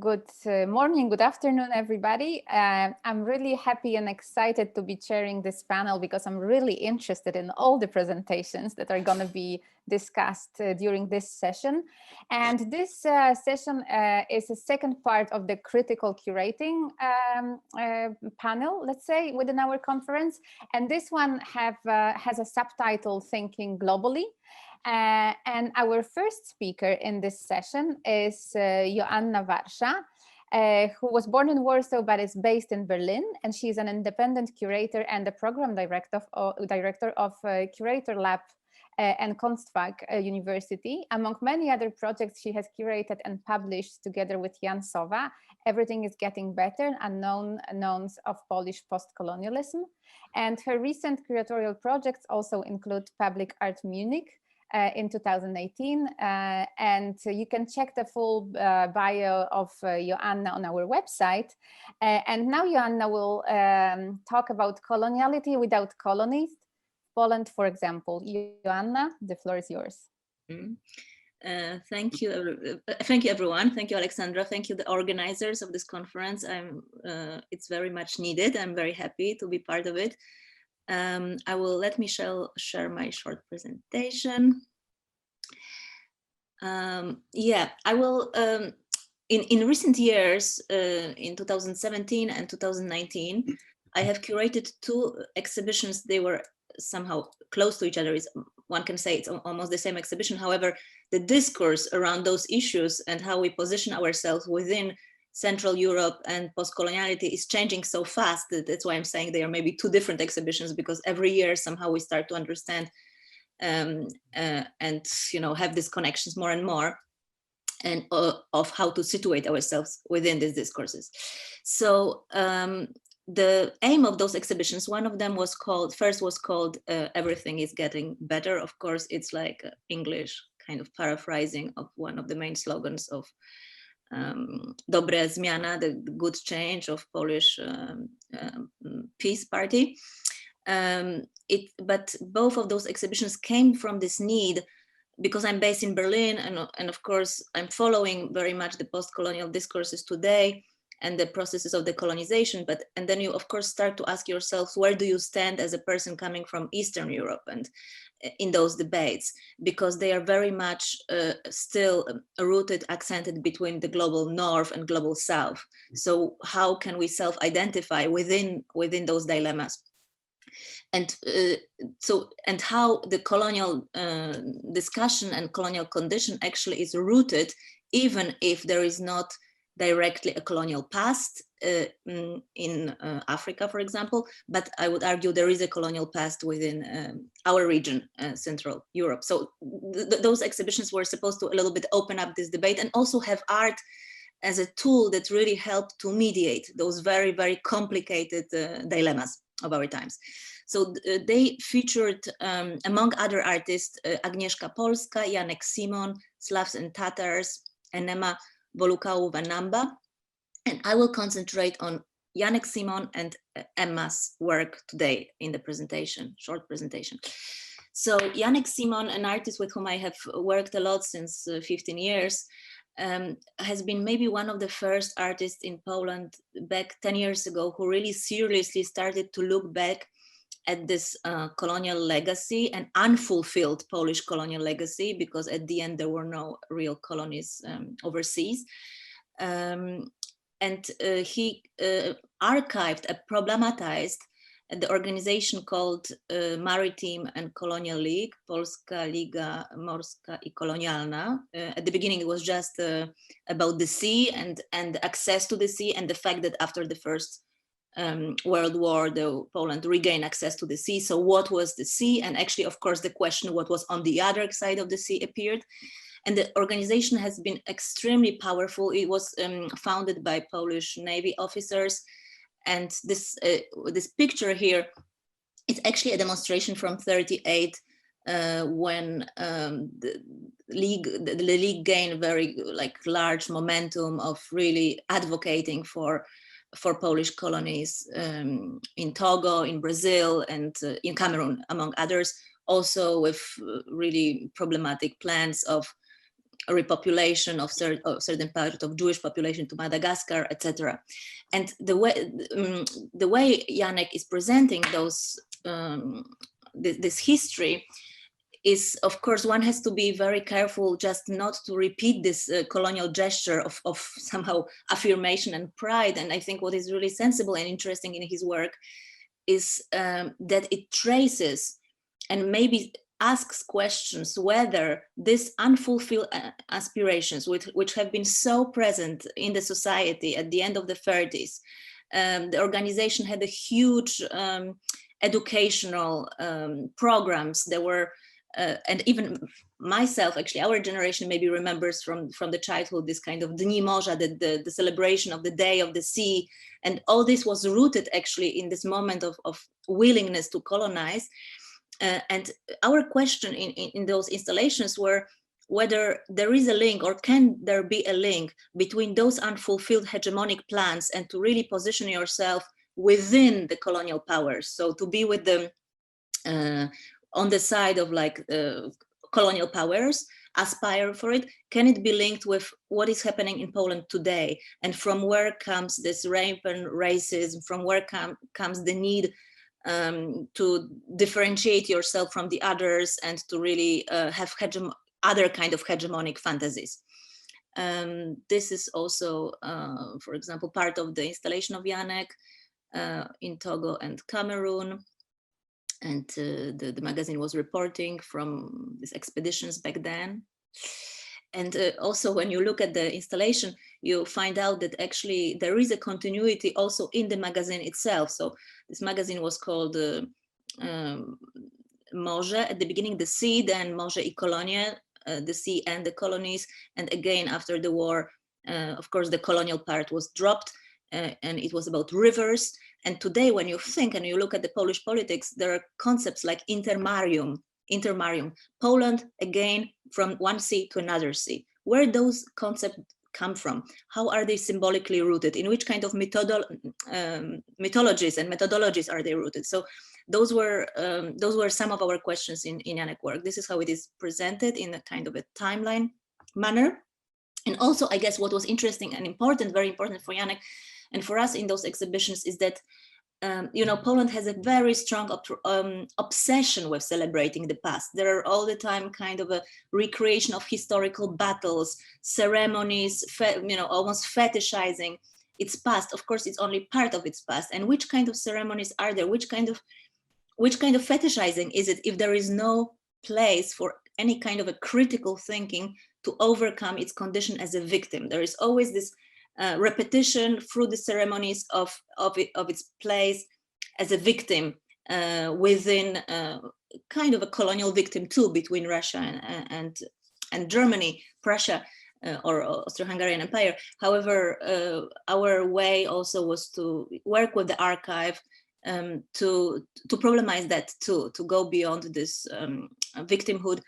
Good morning, good afternoon, everybody. I'm really happy and excited to be chairing this panel because I'm really interested in all the presentations that are going to be discussed during this session. And this session is the second part of the critical curating panel, let's say, within our conference. And this one has a subtitle, Thinking Globally. And our first speaker in this session is Joanna Warsza, who was born in Warsaw but is based in Berlin, and she's an independent curator and the program director of Curator Lab and Kunstfach University. Among many other projects she has curated and published together with Jan Sowa, Everything is Getting Better, Unknowns of Polish Post-Colonialism. And her recent curatorial projects also include Public Art Munich, in 2018, and you can check the full bio of Joanna on our website. And now Joanna will talk about coloniality without colonies, Poland, for example. Joanna, the floor is yours. Thank you, everyone. Thank you, Alexandra. Thank you, the organizers of this conference. It's very much needed. I'm very happy to be part of it. Let me share my short presentation. I will, in recent years, in 2017 and 2019, I have curated two exhibitions. They were somehow close to each other. One can say it's almost the same exhibition. However, the discourse around those issues and how we position ourselves within Central Europe and post-coloniality is changing so fast that that's why I'm saying they are maybe two different exhibitions, because every year somehow we start to understand and have these connections more and more, and of how to situate ourselves within these discourses. So the aim of those exhibitions, one of them was called Everything is Getting Better. Of course, it's like English kind of paraphrasing of one of the main slogans of Dobre Zmiana, the good change of Polish Peace Party. But both of those exhibitions came from this need, because I'm based in Berlin, and of course I'm following very much the post-colonial discourses today and the processes of decolonization. And then you of course start to ask yourselves, where do you stand as a person coming from Eastern Europe and in those debates, because they are very much still rooted, accented between the global North and global South. So how can we self-identify within those dilemmas? And how the colonial discussion and colonial condition actually is rooted, even if there is not directly a colonial past in Africa, for example, but I would argue there is a colonial past within our region, Central Europe. So those exhibitions were supposed to a little bit open up this debate and also have art as a tool that really helped to mediate those very, very complicated dilemmas of our times. So they featured, among other artists, Agnieszka Polska, Janek Simon, Slavs and Tatars, Enema Volukałów-Wanamba. And I will concentrate on Janek Simon and Emma's work today in the presentation, short presentation. So Janek Simon, an artist with whom I have worked a lot since 15 years, has been maybe one of the first artists in Poland back 10 years ago who really seriously started to look back at this colonial legacy, an unfulfilled Polish colonial legacy, because at the end there were no real colonies overseas. And he archived and problematized the organization called Maritime and Colonial League, Polska Liga Morska i Kolonialna. At the beginning it was just about the sea and access to the sea, and the fact that after the First World War, Poland regained access to the sea. So what was the sea? And actually, of course, the question what was on the other side of the sea appeared. And the organization has been extremely powerful. It was founded by Polish Navy officers. And this picture here is actually a demonstration from 1938 when the league gained very large momentum of really advocating for Polish colonies in Togo, in Brazil, and in Cameroon, among others, also with really problematic plans of repopulation of certain part of Jewish population to Madagascar, etc. And the way Janek is presenting those this history is, of course, one has to be very careful just not to repeat this colonial gesture of somehow affirmation and pride. And I think what is really sensible and interesting in his work is that it traces and maybe asks questions whether these unfulfilled aspirations, which have been so present in the society at the end of the 30s, the organization had a huge educational programs. There were, and even myself, actually, our generation maybe remembers from the childhood this kind of Dni Morza, the celebration of the Day of the Sea, and all this was rooted actually in this moment of willingness to colonize. And our question in those installations were whether there is a link, or can there be a link between those unfulfilled hegemonic plans and to really position yourself within the colonial powers. So to be with them on the side of like colonial powers, aspire for it. Can it be linked with what is happening in Poland today? And from where comes this rampant racism? From where comes the need to differentiate yourself from the others and to really have other kind of hegemonic fantasies? This is also, for example, part of the installation of Janek in Togo and Cameroon. And the magazine was reporting from these expeditions back then. And also when you look at the installation, you find out that actually there is a continuity also in the magazine itself. So this magazine was called Morze, at the beginning, the sea, then Morze I Kolonie, the sea and the colonies. And again, after the war, of course, the colonial part was dropped and it was about rivers. And today, when you think and you look at the Polish politics, there are concepts like intermarium. Poland, again, from one sea to another sea. Where those concepts come from? How are they symbolically rooted? In which kind of mythologies and methodologies are they rooted? So those were some of our questions in Janek's work. This is how it is presented in a kind of a timeline manner. And also, I guess what was interesting and important, very important for Janek and for us in those exhibitions is that Poland has a very strong obsession with celebrating the past. There are all the time kind of a recreation of historical battles, ceremonies, almost fetishizing its past. Of course, it's only part of its past. And which kind of ceremonies are there? Which kind of fetishizing is it if there is no place for any kind of a critical thinking to overcome its condition as a victim? There is always this repetition through the ceremonies of its place as a victim within kind of a colonial victim too, between Russia and Germany, Prussia, or Austro-Hungarian Empire. However, our way also was to work with the archive to problemize that too, to go beyond this victimhood,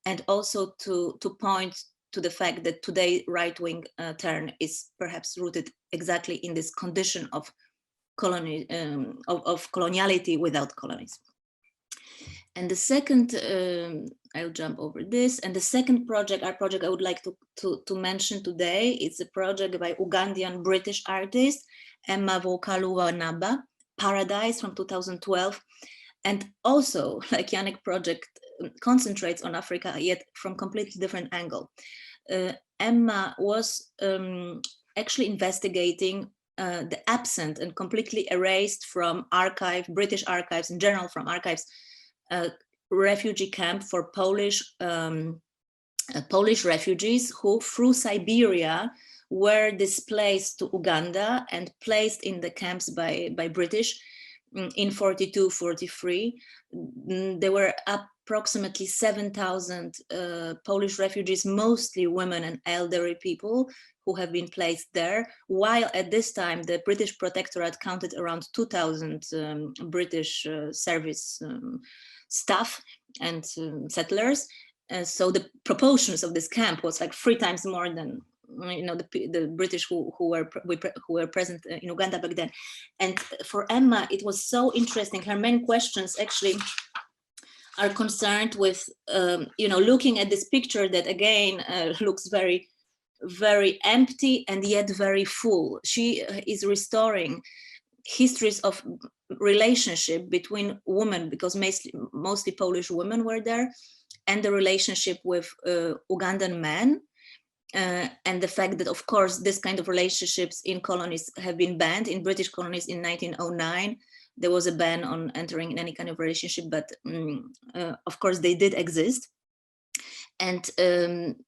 and also to point to the fact that today right-wing turn is perhaps rooted exactly in this condition of coloniality without colonies. And the second, I'll jump over this. And the second project, our project I would like to mention today, it's a project by Ugandan British artist Emma Vokaluwa-Naba, Paradise, from 2012. And also, like Janek project, concentrates on Africa, yet from completely different angle. Emma was actually investigating the absent and completely erased from British archives in general, from archives, refugee camp for Polish refugees who through Siberia were displaced to Uganda and placed in the camps by British in 42, 43. There were approximately 7,000 Polish refugees, mostly women and elderly people, who have been placed there, while at this time the British Protectorate counted around 2,000 British service staff and settlers. So the proportions of this camp was like 3 times more than the British who were present in Uganda back then. And for Emma, it was so interesting. Her main questions actually are concerned with, looking at this picture that again looks very, very empty and yet very full. She is restoring histories of relationship between women, because mostly Polish women were there, and the relationship with Ugandan men. And the fact that, of course, this kind of relationships in colonies have been banned. In British colonies in 1909, there was a ban on entering in any kind of relationship, but of course they did exist. And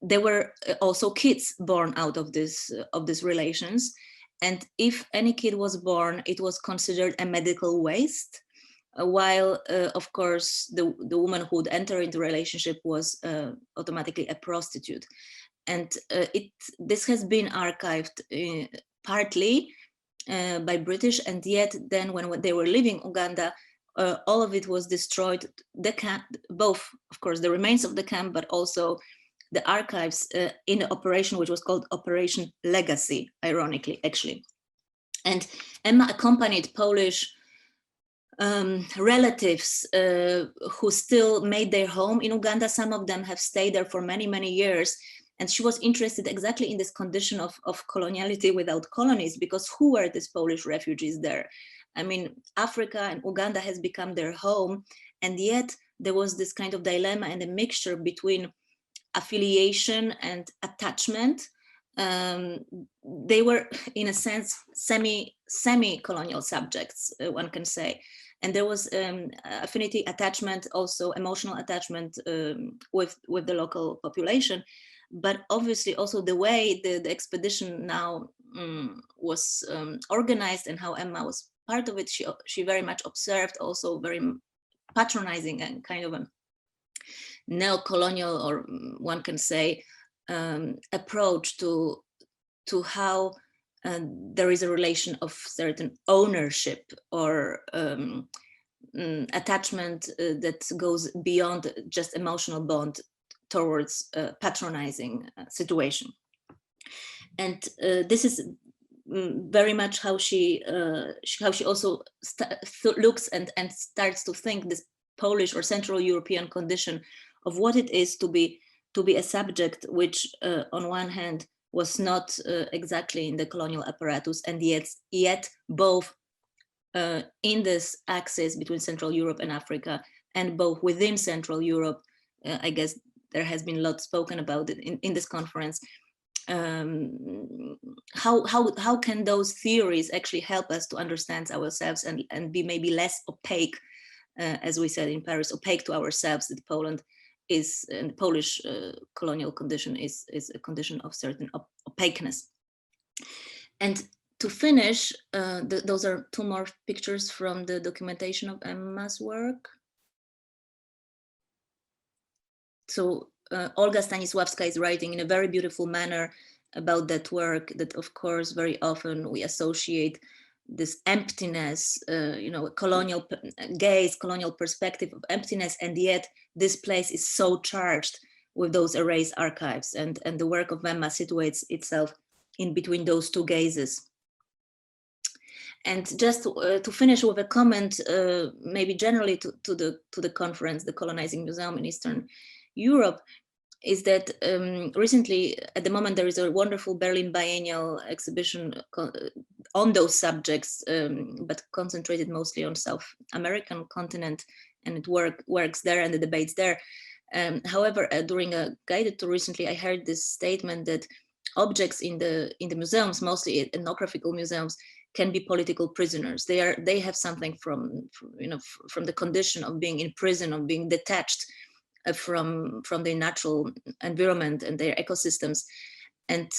there were also kids born out of these relations. And if any kid was born, it was considered a medical waste, while of course the woman who would enter into relationship was automatically a prostitute. And this has been archived partly by British, and yet then when they were leaving Uganda, all of it was destroyed. The camp, both, of course, the remains of the camp, but also the archives in an operation which was called Operation Legacy, ironically, actually. And Emma accompanied Polish relatives who still made their home in Uganda. Some of them have stayed there for many, many years. And she was interested exactly in this condition of coloniality without colonies, because who were these Polish refugees there? I mean, Africa and Uganda has become their home, and yet there was this kind of dilemma and a mixture between affiliation and attachment. They were, in a sense, semi-colonial subjects, one can say. And there was affinity, attachment, also emotional attachment with the local population. But obviously also the way the expedition now was organized and how Emma was part of it, she very much observed also very patronizing and kind of a neo-colonial, or one can say, approach to how there is a relation of certain ownership or attachment that goes beyond just emotional bond towards a patronizing situation. And this is very much how she also looks and starts to think this Polish or Central European condition of what it is to be a subject which on one hand was not exactly in the colonial apparatus, and yet both in this axis between Central Europe and Africa, and both within Central Europe. I guess there has been a lot spoken about it in this conference. How can those theories actually help us to understand ourselves and be maybe less opaque, as we said in Paris, opaque to ourselves, that Poland is, and the Polish colonial condition is a condition of certain opaqueness. And to finish, those are two more pictures from the documentation of Emma's work. So Olga Stanisławska is writing in a very beautiful manner about that work, that of course very often we associate this emptiness, colonial gaze, colonial perspective of emptiness, and yet this place is so charged with those erased archives, and the work of Emma situates itself in between those two gazes. And just to finish with a comment, maybe generally to the conference, the Colonizing Museum in Eastern Europe, is that recently, at the moment, there is a wonderful Berlin Biennial exhibition on those subjects, but concentrated mostly on South American continent, and it works there and the debates there. However, during a guided tour recently, I heard this statement that objects in the museums, mostly ethnographical museums, can be political prisoners. They have something from the condition of being in prison, of being detached from their natural environment and their ecosystems. And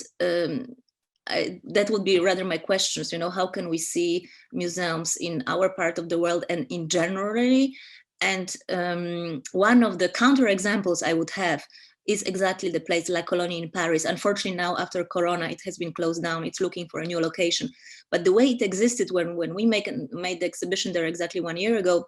that would be rather my questions, how can we see museums in our part of the world and in generally? And one of the counterexamples I would have is exactly the place La Colonie in Paris. Unfortunately, now after Corona, it has been closed down. It's looking for a new location. But the way it existed when we made the exhibition there exactly 1 year ago,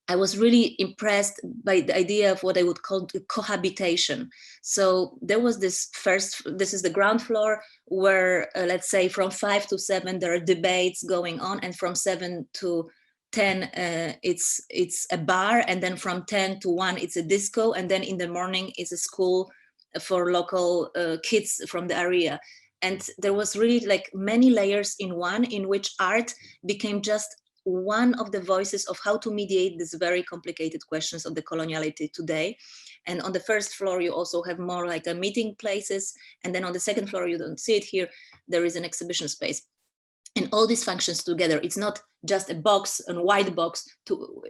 I was really impressed by the idea of what I would call cohabitation. So there was this is the ground floor where, let's say from 5 to 7, there are debates going on, and from 7 to 10 it's a bar, and then from 10 to 1 it's a disco, and then in the morning it's a school for local kids from the area. And there was really like many layers in one, in which art became just one of the voices of how to mediate these very complicated questions of the coloniality today. And on the first floor you also have more like a meeting places, and then on the second floor, you don't see it here, there is an exhibition space. And all these functions together, it's not just a box, a white box to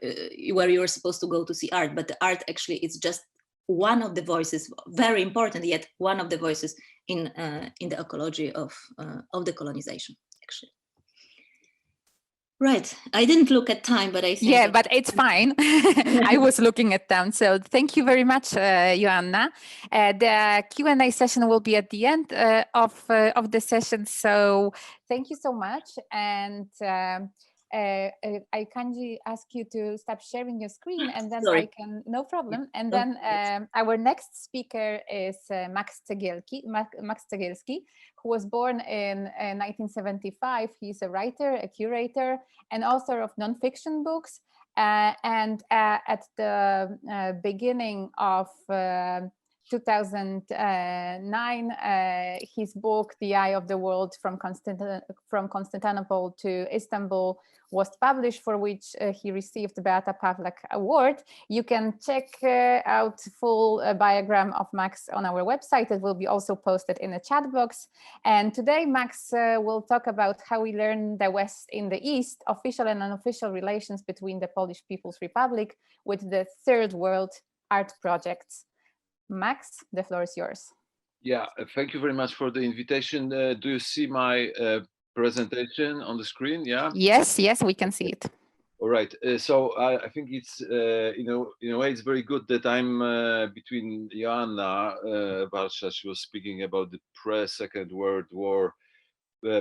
where you're supposed to go to see art, but the art actually is just one of the voices, very important, yet one of the voices in the ecology of the colonization, actually. Right, I didn't look at time, but I think yeah, but it's fine. I was looking at them, so thank you very much, Joanna. The Q&A session will be at the end of the session, so thank you so much. And I kindly ask you to stop sharing your screen, and then Sorry. I can, no problem. And then our next speaker is Max Cegielski, who was born in 1975. He's a writer, a curator, and author of nonfiction books. And at the beginning of 2009, his book, The Eye of the World from Constantinople to Istanbul, was published, for which he received the Beata Pawlak Award. You can check out full biogram of Max on our website. It will be also posted in the chat box. And today, Max will talk about how we learn the West in the East, official and unofficial relations between the Polish People's Republic with the Third World art projects. Max, the floor is yours. Yeah, thank you very much for the invitation. Do you see my presentation on the screen? Yeah. Yes, we can see it. All right. So I think it's in a way it's very good that I'm between Joanna Warsza. She was speaking about the pre-Second World War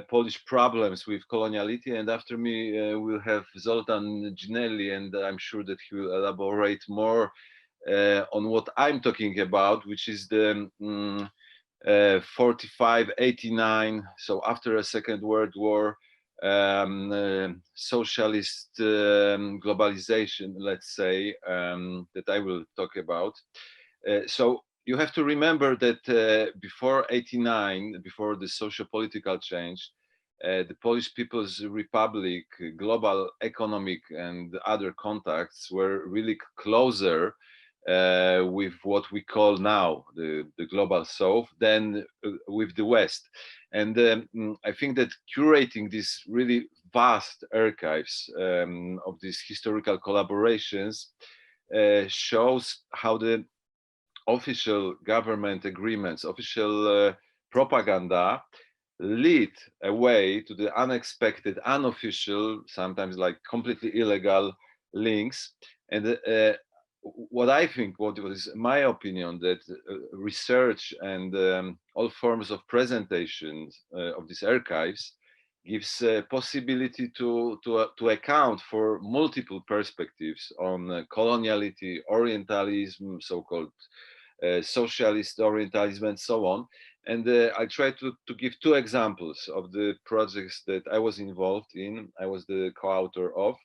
Polish problems with coloniality, and after me we'll have Zoltan Ginelli, and I'm sure that he will elaborate more on what I'm talking about, which is the 45-89, so after a Second World War, socialist globalization, let's say, that I will talk about. So you have to remember that before 89, before the socio-political change, the Polish People's Republic, global economic and other contacts were really closer with what we call now the global South than with the West. And I think that curating these really vast archives of these historical collaborations shows how the official government agreements, official propaganda lead away to the unexpected, unofficial, sometimes like completely illegal links. And what I think, what is my opinion, that research and all forms of presentation of these archives gives a possibility to account for multiple perspectives on coloniality, Orientalism, so-called socialist Orientalism, and so on. And I try to give two examples of the projects that I was involved in, I was the co-author of.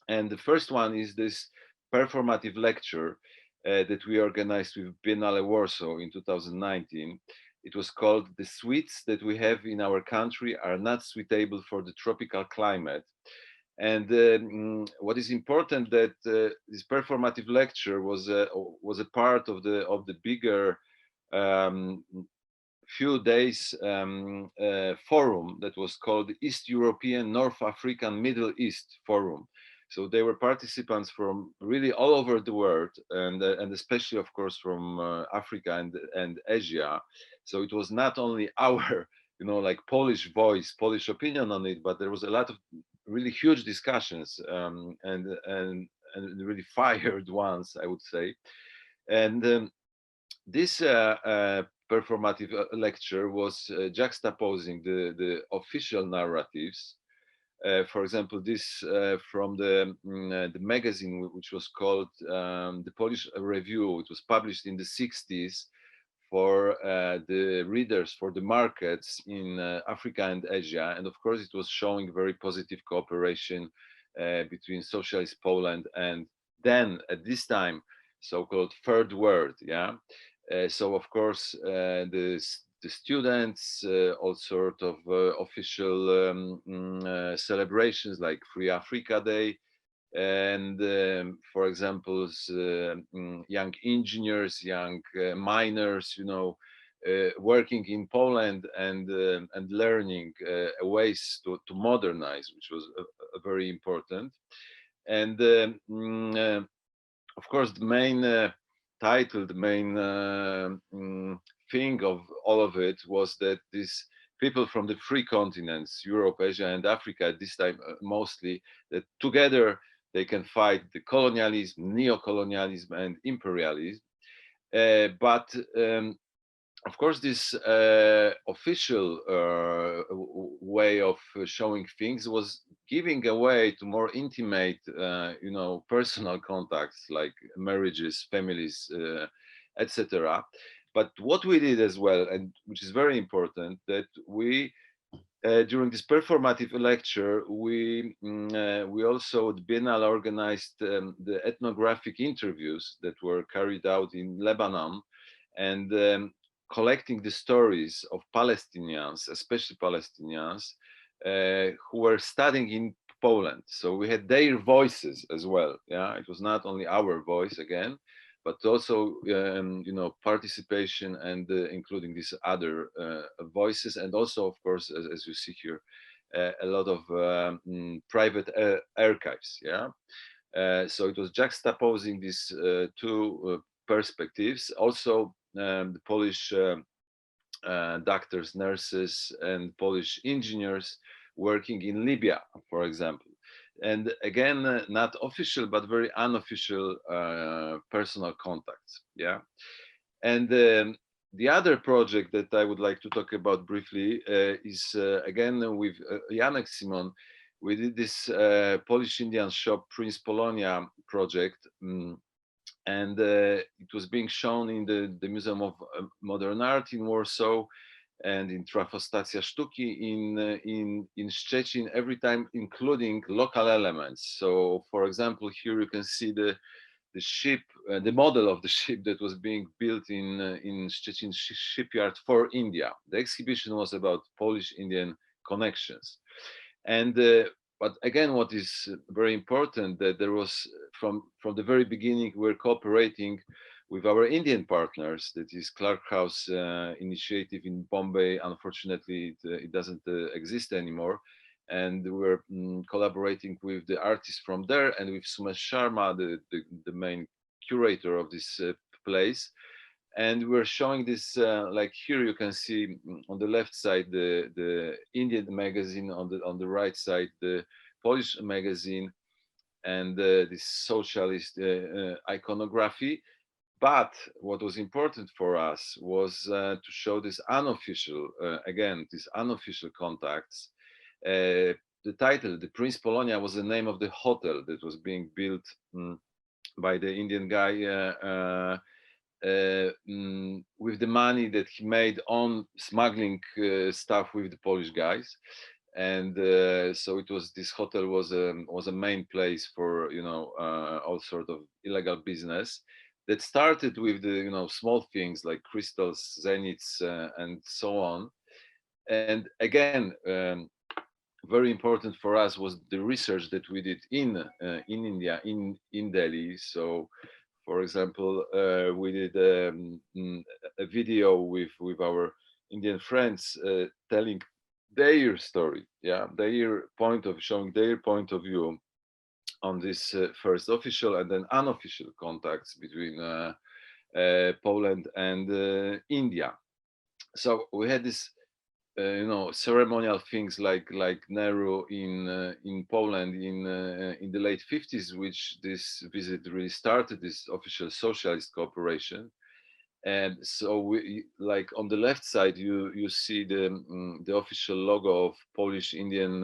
And the first one is this performative lecture that we organized with Biennale Warsaw in 2019. It was called "The Sweets That We Have in Our Country Are Not Suitable for the Tropical Climate." And what is important that this performative lecture was a part of the bigger few days forum that was called East European, North African, Middle East Forum. So they were participants from really all over the world, and especially, of course, from Africa and Asia. So it was not only our, like Polish voice, Polish opinion on it, but there was a lot of really huge discussions and really fired ones, I would say. And this performative lecture was juxtaposing the official narratives. For example, this from the magazine, which was called the Polish Review. It was published in the 60s for the readers, for the markets in Africa and Asia. And of course, it was showing very positive cooperation between socialist Poland and then at this time so-called third world. Yeah. So of course the students, all sort of official celebrations like Free Africa Day, and for example, young engineers, young miners, working in Poland and learning ways to modernize, which was very important. And of course, the main title, the main thing of all of it was that these people from the three continents, Europe, Asia, and Africa, at this time mostly, that together they can fight the colonialism, neo-colonialism, and imperialism. But of course, this official way of showing things was giving away to more intimate, personal contacts like marriages, families, etc. But what we did as well, and which is very important, that we during this performative lecture, we also at Biennale organized the ethnographic interviews that were carried out in Lebanon, and collecting the stories of Palestinians, especially Palestinians, who were studying in Poland. So we had their voices as well. Yeah, it was not only our voice again, but also participation and including these other voices, and also of course as you see here a lot of private archives. Yeah, so it was juxtaposing these two perspectives. Also the Polish doctors, nurses, and Polish engineers working in Libya, for example. And again, not official, but very unofficial personal contacts. Yeah. And the other project that I would like to talk about briefly is again with Janek Simon. We did this Polish Indian shop Prince Polonia project. And it was being shown in the Museum of Modern Art in Warsaw and in Trafostacja Sztuki in Szczecin, every time including local elements. So, for example, here you can see the ship, the model of the ship that was being built in Szczecin shipyard for India. The exhibition was about Polish-Indian connections, and but again, what is very important that there was from the very beginning we're cooperating with our Indian partners. That is Clark House initiative in Bombay. Unfortunately, it doesn't exist anymore. And we're collaborating with the artists from there and with Sumesh Sharma, the main curator of this place. And we're showing this, like here you can see on the left side the Indian magazine, on the right side the Polish magazine, and this socialist iconography. But what was important for us was to show this unofficial, again, these unofficial contacts. The title, the Prince Polonia, was the name of the hotel that was being built by the Indian guy with the money that he made on smuggling stuff with the Polish guys. And so it was, this hotel was a main place for all sort of illegal business that started with the small things like crystals, zeniths, and so on. And again, very important for us was the research that we did in India, in Delhi. So, for example, we did a video with our Indian friends telling their story, yeah, their point of showing their point of view on this first official and then unofficial contacts between Poland and India. So we had this, ceremonial things like Nehru in Poland in the late 50s, which this visit really started this official socialist cooperation. And so we, like on the left side, you see the official logo of Polish Indian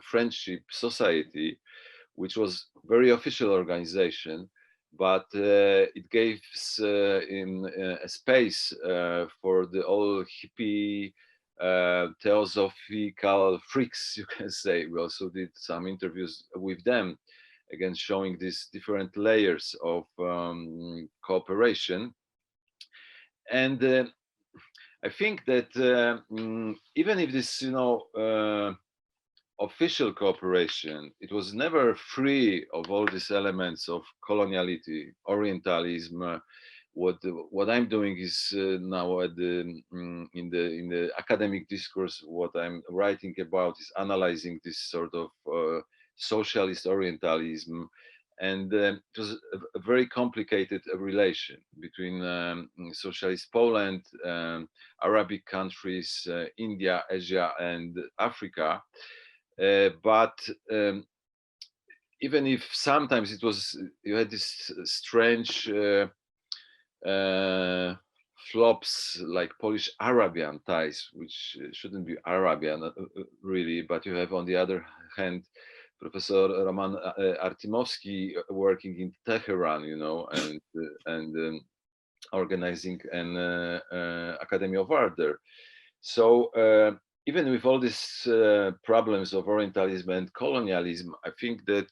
Friendship Society, which was very official organization, but it gives in a space for the all hippie theosophical freaks, you can say. We also did some interviews with them, again showing these different layers of cooperation. And I think that even if this, official cooperation, it was never free of all these elements of coloniality, Orientalism. What I'm doing is now at in the academic discourse. What I'm writing about is analyzing this sort of socialist Orientalism, and it was a very complicated relation between socialist Poland, Arabic countries, India, Asia, and Africa. But even if sometimes it was, you had this strange flops like Polish Arabian ties, which shouldn't be Arabian really, but you have on the other hand Professor Roman Artimovsky working in Tehran, and organizing an Academy of Art there. So even with all these problems of Orientalism and colonialism, I think that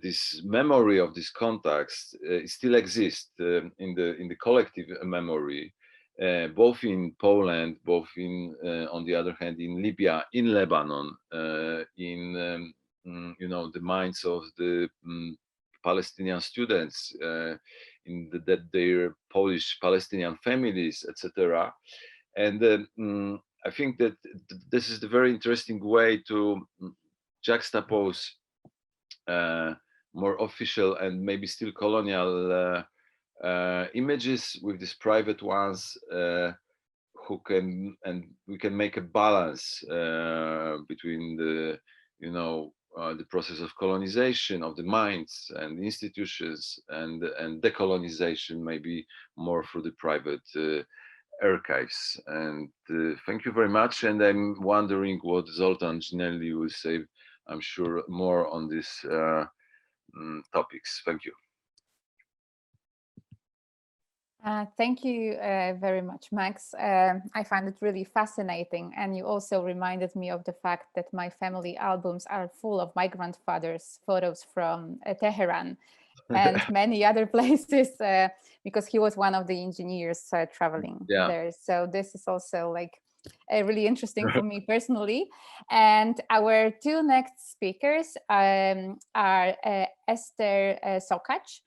this memory of this context still exists in the collective memory, both in Poland, both in on the other hand in Libya, in Lebanon, in the minds of the Palestinian students, that their Polish Palestinian families, etc. And I think that this is the very interesting way to juxtapose more official and maybe still colonial images with these private ones, who can, and we can make a balance between the process of colonization of the minds and institutions, and decolonization maybe more through the private archives. And thank you very much. And I'm wondering what Zoltan Ginelli will say, I'm sure, more on these topics. Thank you. Thank you very much, Max. I find it really fascinating. And you also reminded me of the fact that my family albums are full of my grandfather's photos from Tehran and many other places, because he was one of the engineers traveling there. So this is also like really interesting for me personally. And our two next speakers are Esther Sokacz,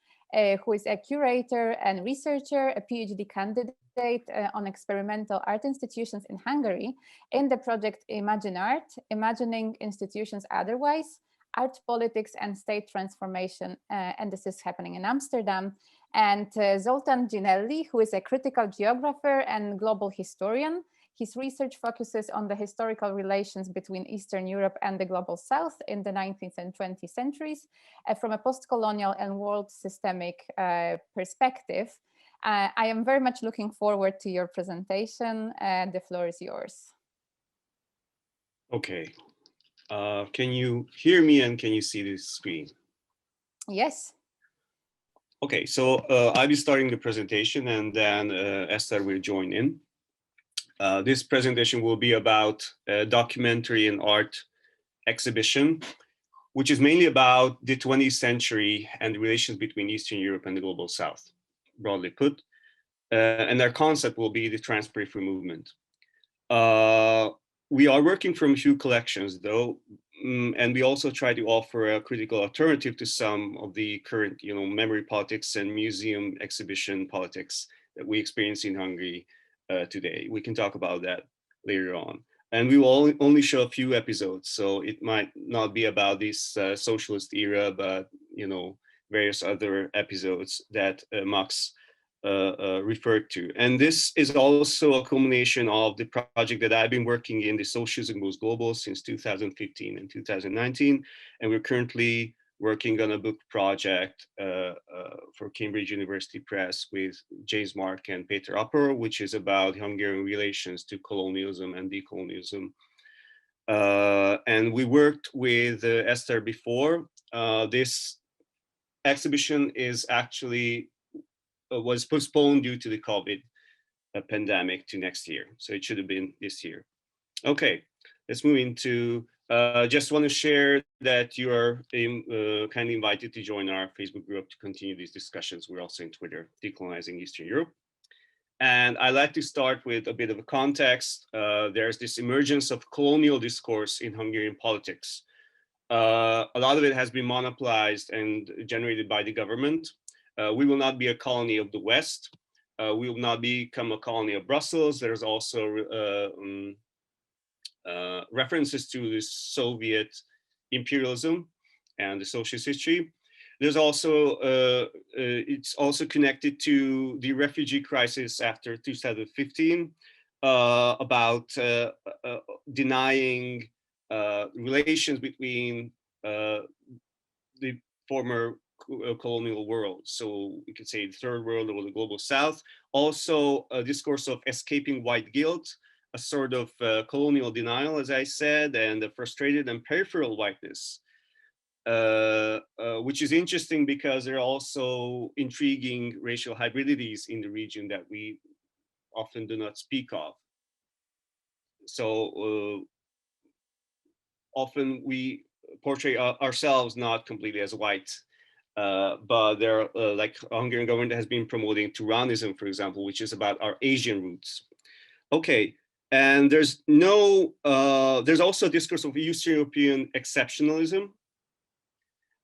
who is a curator and researcher, a PhD candidate on experimental art institutions in Hungary, in the project Imagine Art, Imagining Institutions Otherwise, Art Politics and State Transformation, and this is happening in Amsterdam. And Zoltan Ginelli, who is a critical geographer and global historian. His research focuses on the historical relations between Eastern Europe and the Global South in the 19th and 20th centuries from a post-colonial and world systemic perspective. I am very much looking forward to your presentation. The floor is yours. Okay. Can you hear me and can you see the screen? Yes. Okay, so I'll be starting the presentation and then Esther will join in. This presentation will be about a documentary and art exhibition, which is mainly about the 20th century and the relations between Eastern Europe and the Global South, broadly put. And their concept will be the trans-periphery movement. We are working from a few collections though, and we also try to offer a critical alternative to some of the current, memory politics and museum exhibition politics that we experience in Hungary today. We can talk about that later on. And we will only show a few episodes, so it might not be about this socialist era, but various other episodes that Max referred to. And this is also a culmination of the project that I've been working in, the Socialism Goes Global, since 2015 and 2019. And we're currently working on a book project for Cambridge University Press with James Mark and Peter Upper, which is about Hungarian relations to colonialism and decolonialism. And we worked with Esther before. This exhibition is actually was postponed due to the COVID pandemic to next year. So it should have been this year. Okay, let's move into, just want to share that you are kindly invited to join our Facebook group to continue these discussions. We're also in Twitter, Decolonizing Eastern Europe. And I like to start with a bit of a context. There's this emergence of colonial discourse in Hungarian politics. A lot of it has been monopolized and generated by the government. We will not be a colony of the West. We will not become a colony of Brussels. There's also references to the Soviet imperialism and the socialist history. There's also, it's also connected to the refugee crisis after 2015, about denying relations between the former colonial world. So we could say the third world or the global south. Also a discourse of escaping white guilt, a sort of colonial denial, as I said, and a frustrated and peripheral whiteness, which is interesting because there are also intriguing racial hybridities in the region that we often do not speak of. So often we portray ourselves not completely as white, but there are, like Hungarian government has been promoting Turanism, for example, which is about our Asian roots. Okay, and there's there's also a discourse of Eastern European exceptionalism,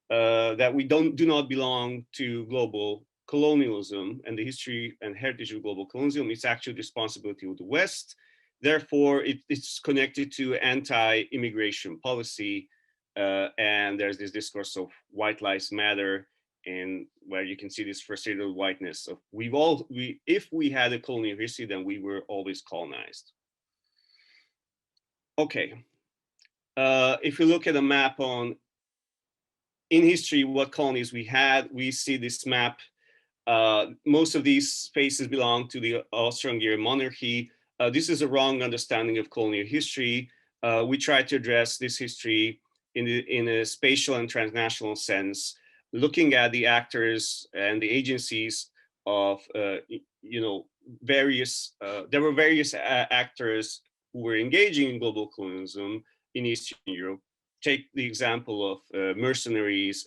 that we do not belong to global colonialism and the history and heritage of global colonialism. It's actually the responsibility of the West. Therefore, it's connected to anti-immigration policy, and there's this discourse of white lives matter, and where you can see this frustrated whiteness of if we had a colonial history, then we were always colonized. Okay, if we look at a map on in history what colonies we had, we see this map. Most of these spaces belong to the Austro-Hungarian monarchy. This is a wrong understanding of colonial history. We try to address this history in a spatial and transnational sense, looking at the actors and the agencies of, various, there were various actors who were engaging in global colonialism in Eastern Europe. Take the example of mercenaries,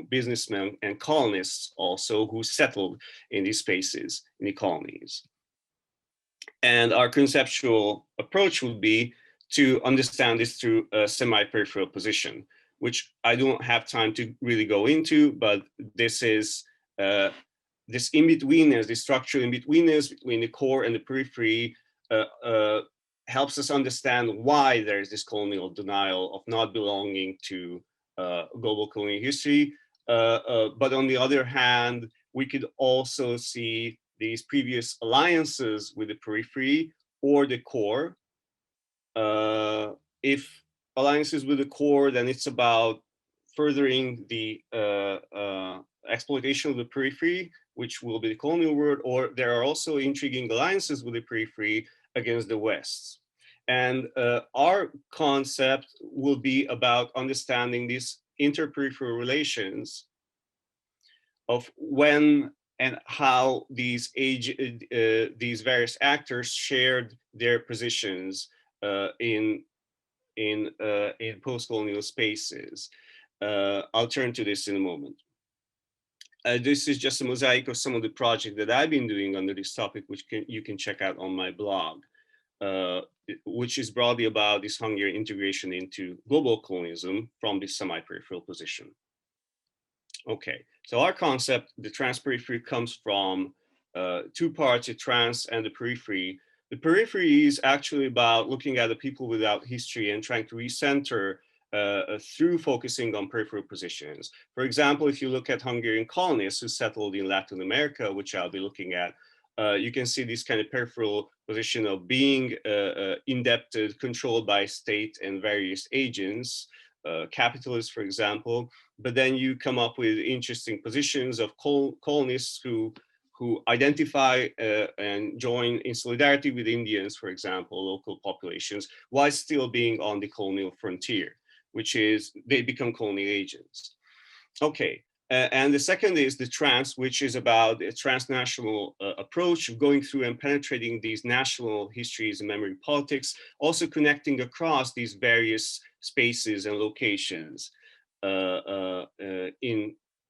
businessmen and colonists also who settled in these spaces, in the colonies. And our conceptual approach would be to understand this through a semi-peripheral position, which I don't have time to really go into, but this is this in-betweenness, this structural in-betweenness between the core and the periphery, helps us understand why there is this colonial denial of not belonging to global colonial history. But on the other hand, we could also see these previous alliances with the periphery or the core. If alliances with the core, then it's about furthering the exploitation of the periphery, which will be the colonial world, or there are also intriguing alliances with the periphery against the West. And our concept will be about understanding these interperipheral relations of when and how these various actors shared their positions in post-colonial spaces. I'll turn to this in a moment. This is just a mosaic of some of the projects that I've been doing under this topic, which you can check out on my blog, which is broadly about this Hungarian integration into global colonialism from this semi-peripheral position. Okay, so our concept, the trans-periphery, comes from two parts, the trans and the periphery. The periphery is actually about looking at the people without history and trying to recenter through focusing on peripheral positions. For example, if you look at Hungarian colonists who settled in Latin America, which I'll be looking at, you can see this kind of peripheral position of being indebted, controlled by state and various agents, capitalists, for example. But then you come up with interesting positions of colonists who identify and join in solidarity with Indians, for example, local populations, while still being on the colonial frontier, which is they become colonial agents. Okay, And the second is the trans, which is about a transnational approach of going through and penetrating these national histories and memory politics, also connecting across these various spaces and locations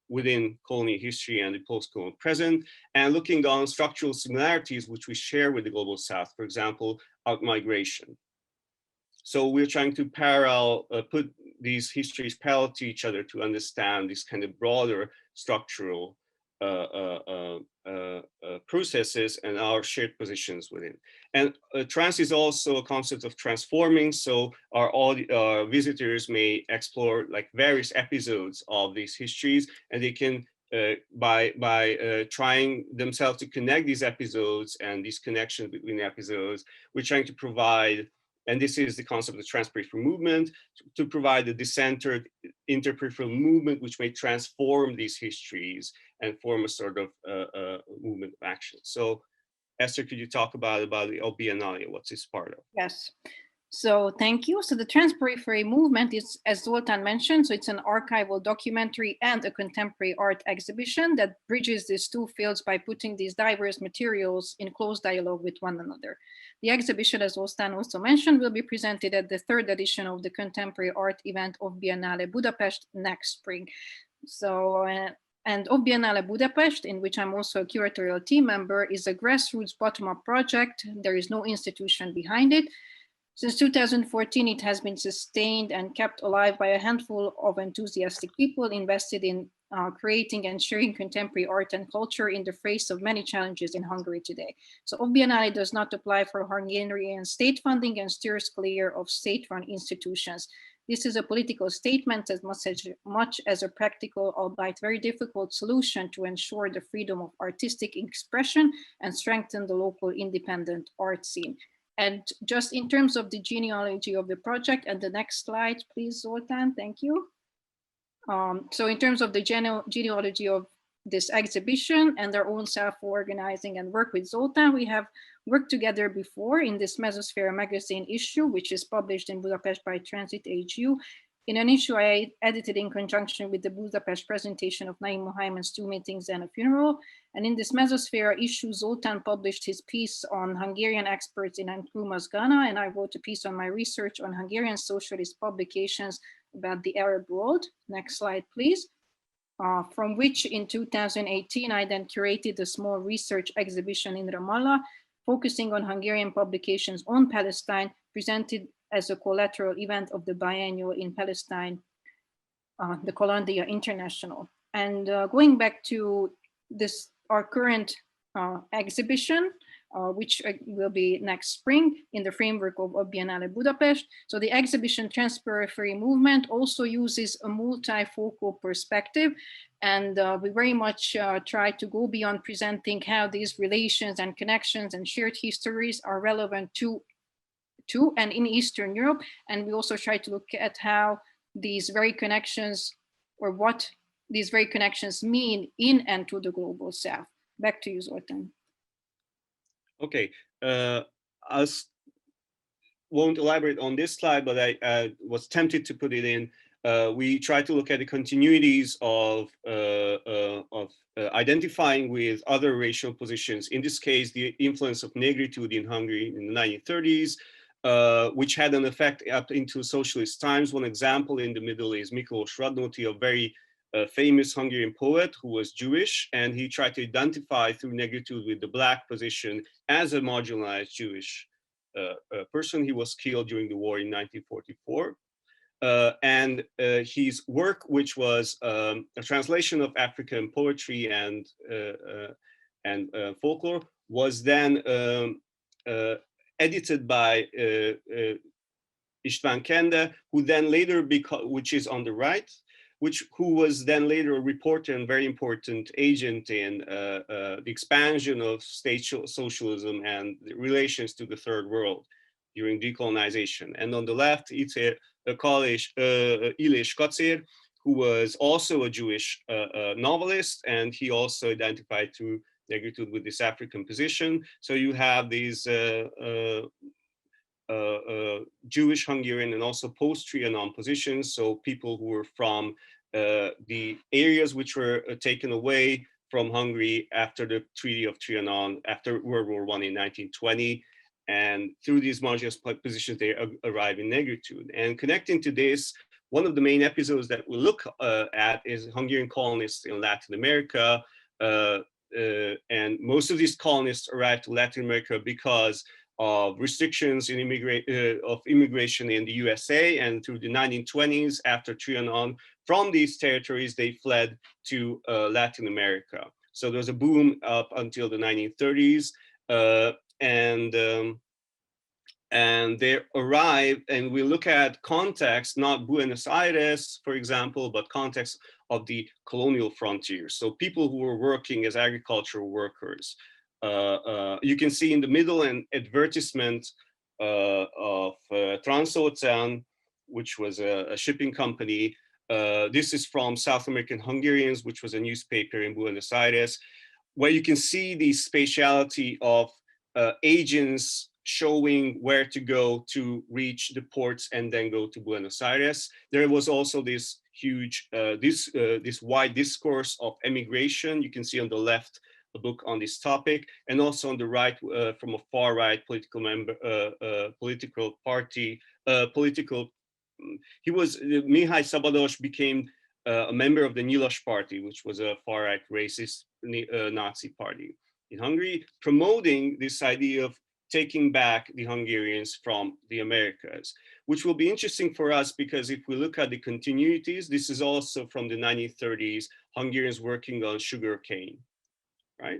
within colonial history and the post-colonial present, and looking on structural similarities which we share with the Global South, for example, outmigration. So we're trying to put these histories parallel to each other to understand these kind of broader structural processes and our shared positions within. And trans is also a concept of transforming. So our visitors may explore like various episodes of these histories, and they can by trying themselves to connect these episodes and these connections between the episodes, we're trying to provide, and this is the concept of the transperipheral movement, to provide a decentered interperipheral movement which may transform these histories and form a sort of movement of action. So Esther, could you talk about the Biennale, what's this part of? Yes. So thank you. So the Transperiphery movement is, as Zoltán mentioned, so it's an archival documentary and a contemporary art exhibition that bridges these two fields by putting these diverse materials in close dialogue with one another. The exhibition, as Zoltán also mentioned, will be presented at the third edition of the contemporary art event of Biennale Budapest next spring. So, and of Biennale Budapest, in which I'm also a curatorial team member, is a grassroots bottom-up project. There is no institution behind it. Since 2014, it has been sustained and kept alive by a handful of enthusiastic people invested in creating and sharing contemporary art and culture in the face of many challenges in Hungary today. So Biennale does not apply for Hungarian state funding and steers clear of state-run institutions. This is a political statement as much as a practical, albeit very difficult solution to ensure the freedom of artistic expression and strengthen the local independent art scene. And just in terms of the genealogy of the project, and the next slide, please, Zoltán, thank you. So in terms of the genealogy of this exhibition and their own self-organizing and work with Zoltán, we have worked together before in this Mesosphere magazine issue, which is published in Budapest by Transit HU. In an issue I edited in conjunction with the Budapest presentation of Naim Mohaimed's Two Meetings and a Funeral. And in this Mesosphere issue, Zoltán published his piece on Hungarian experts in Nkrumah's Ghana, and I wrote a piece on my research on Hungarian socialist publications about the Arab world. Next slide, please. From which in 2018, I then curated a small research exhibition in Ramallah, focusing on Hungarian publications on Palestine, presented as a collateral event of the biennial in Palestine, the Columbia International. And going back to this, our current exhibition, which will be next spring in the framework of Biennale Budapest. So the exhibition Transperiphery Movement also uses a multifocal perspective, and we very much try to go beyond presenting how these relations and connections and shared histories are relevant to and in Eastern Europe. And we also try to look at how these very connections, or what these very connections mean in and to the Global South. Back to you, Zoltán. Okay, I won't elaborate on this slide, but I was tempted to put it in. We try to look at the continuities of identifying with other racial positions. In this case, the influence of negritude in Hungary in the 1930s, which had an effect up into socialist times. One example in the middle is Miklós Radnóti, a very famous Hungarian poet who was Jewish, and he tried to identify through negritude with the Black position as a marginalized Jewish person. He was killed during the war in 1944. And his work, which was a translation of African poetry and folklore, was then edited by István Kende, who then later, which is on the right, who was then later a reporter and very important agent in the expansion of state socialism and the relations to the third world during decolonization. And on the left, it's a college, Illés Kacér, who was also a Jewish novelist, and he also identified through negritude with this African position. So you have these Jewish Hungarian and also post-Trianon positions, so people who were from the areas which were taken away from Hungary after the Treaty of Trianon, after World War I in 1920. And through these marginalized positions, they arrive in negritude. And connecting to this, one of the main episodes that we look at is Hungarian colonists in Latin America. And most of these colonists arrived to Latin America because of restrictions in immigration in the USA, and through the 1920s, after Trianon, from these territories, they fled to Latin America. So there was a boom up until the 1930s, and they arrive, and we look at context, not Buenos Aires, for example, but context of the colonial frontiers. So people who were working as agricultural workers. You can see in the middle an advertisement of Transocean, which was a shipping company. This is from South American Hungarians, which was a newspaper in Buenos Aires, where you can see the spatiality of agents showing where to go to reach the ports and then go to Buenos Aires. There was also this huge, this wide discourse of emigration. You can see on the left a book on this topic, and also on the right, from a far right political member, he was, Mihai Szabados became a member of the Nyilas party, which was a far right racist Nazi party in Hungary, promoting this idea of taking back the Hungarians from the Americas, which will be interesting for us because if we look at the continuities, this is also from the 1930s, Hungarians working on sugar cane, right?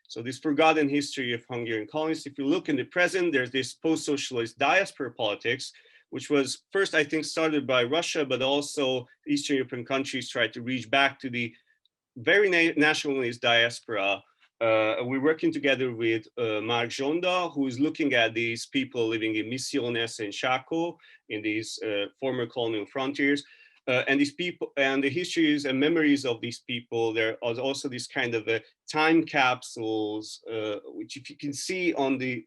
So this forgotten history of Hungarian colonists. If you look in the present, there's this post-socialist diaspora politics, which was first, I think, started by Russia, but also Eastern European countries tried to reach back to the very nationalist diaspora. We're working together with Mark Zsonda, who is looking at these people living in Misiones and Chaco, in these former colonial frontiers. And these people and the histories and memories of these people, there are also this kind of time capsules, which if you can see on the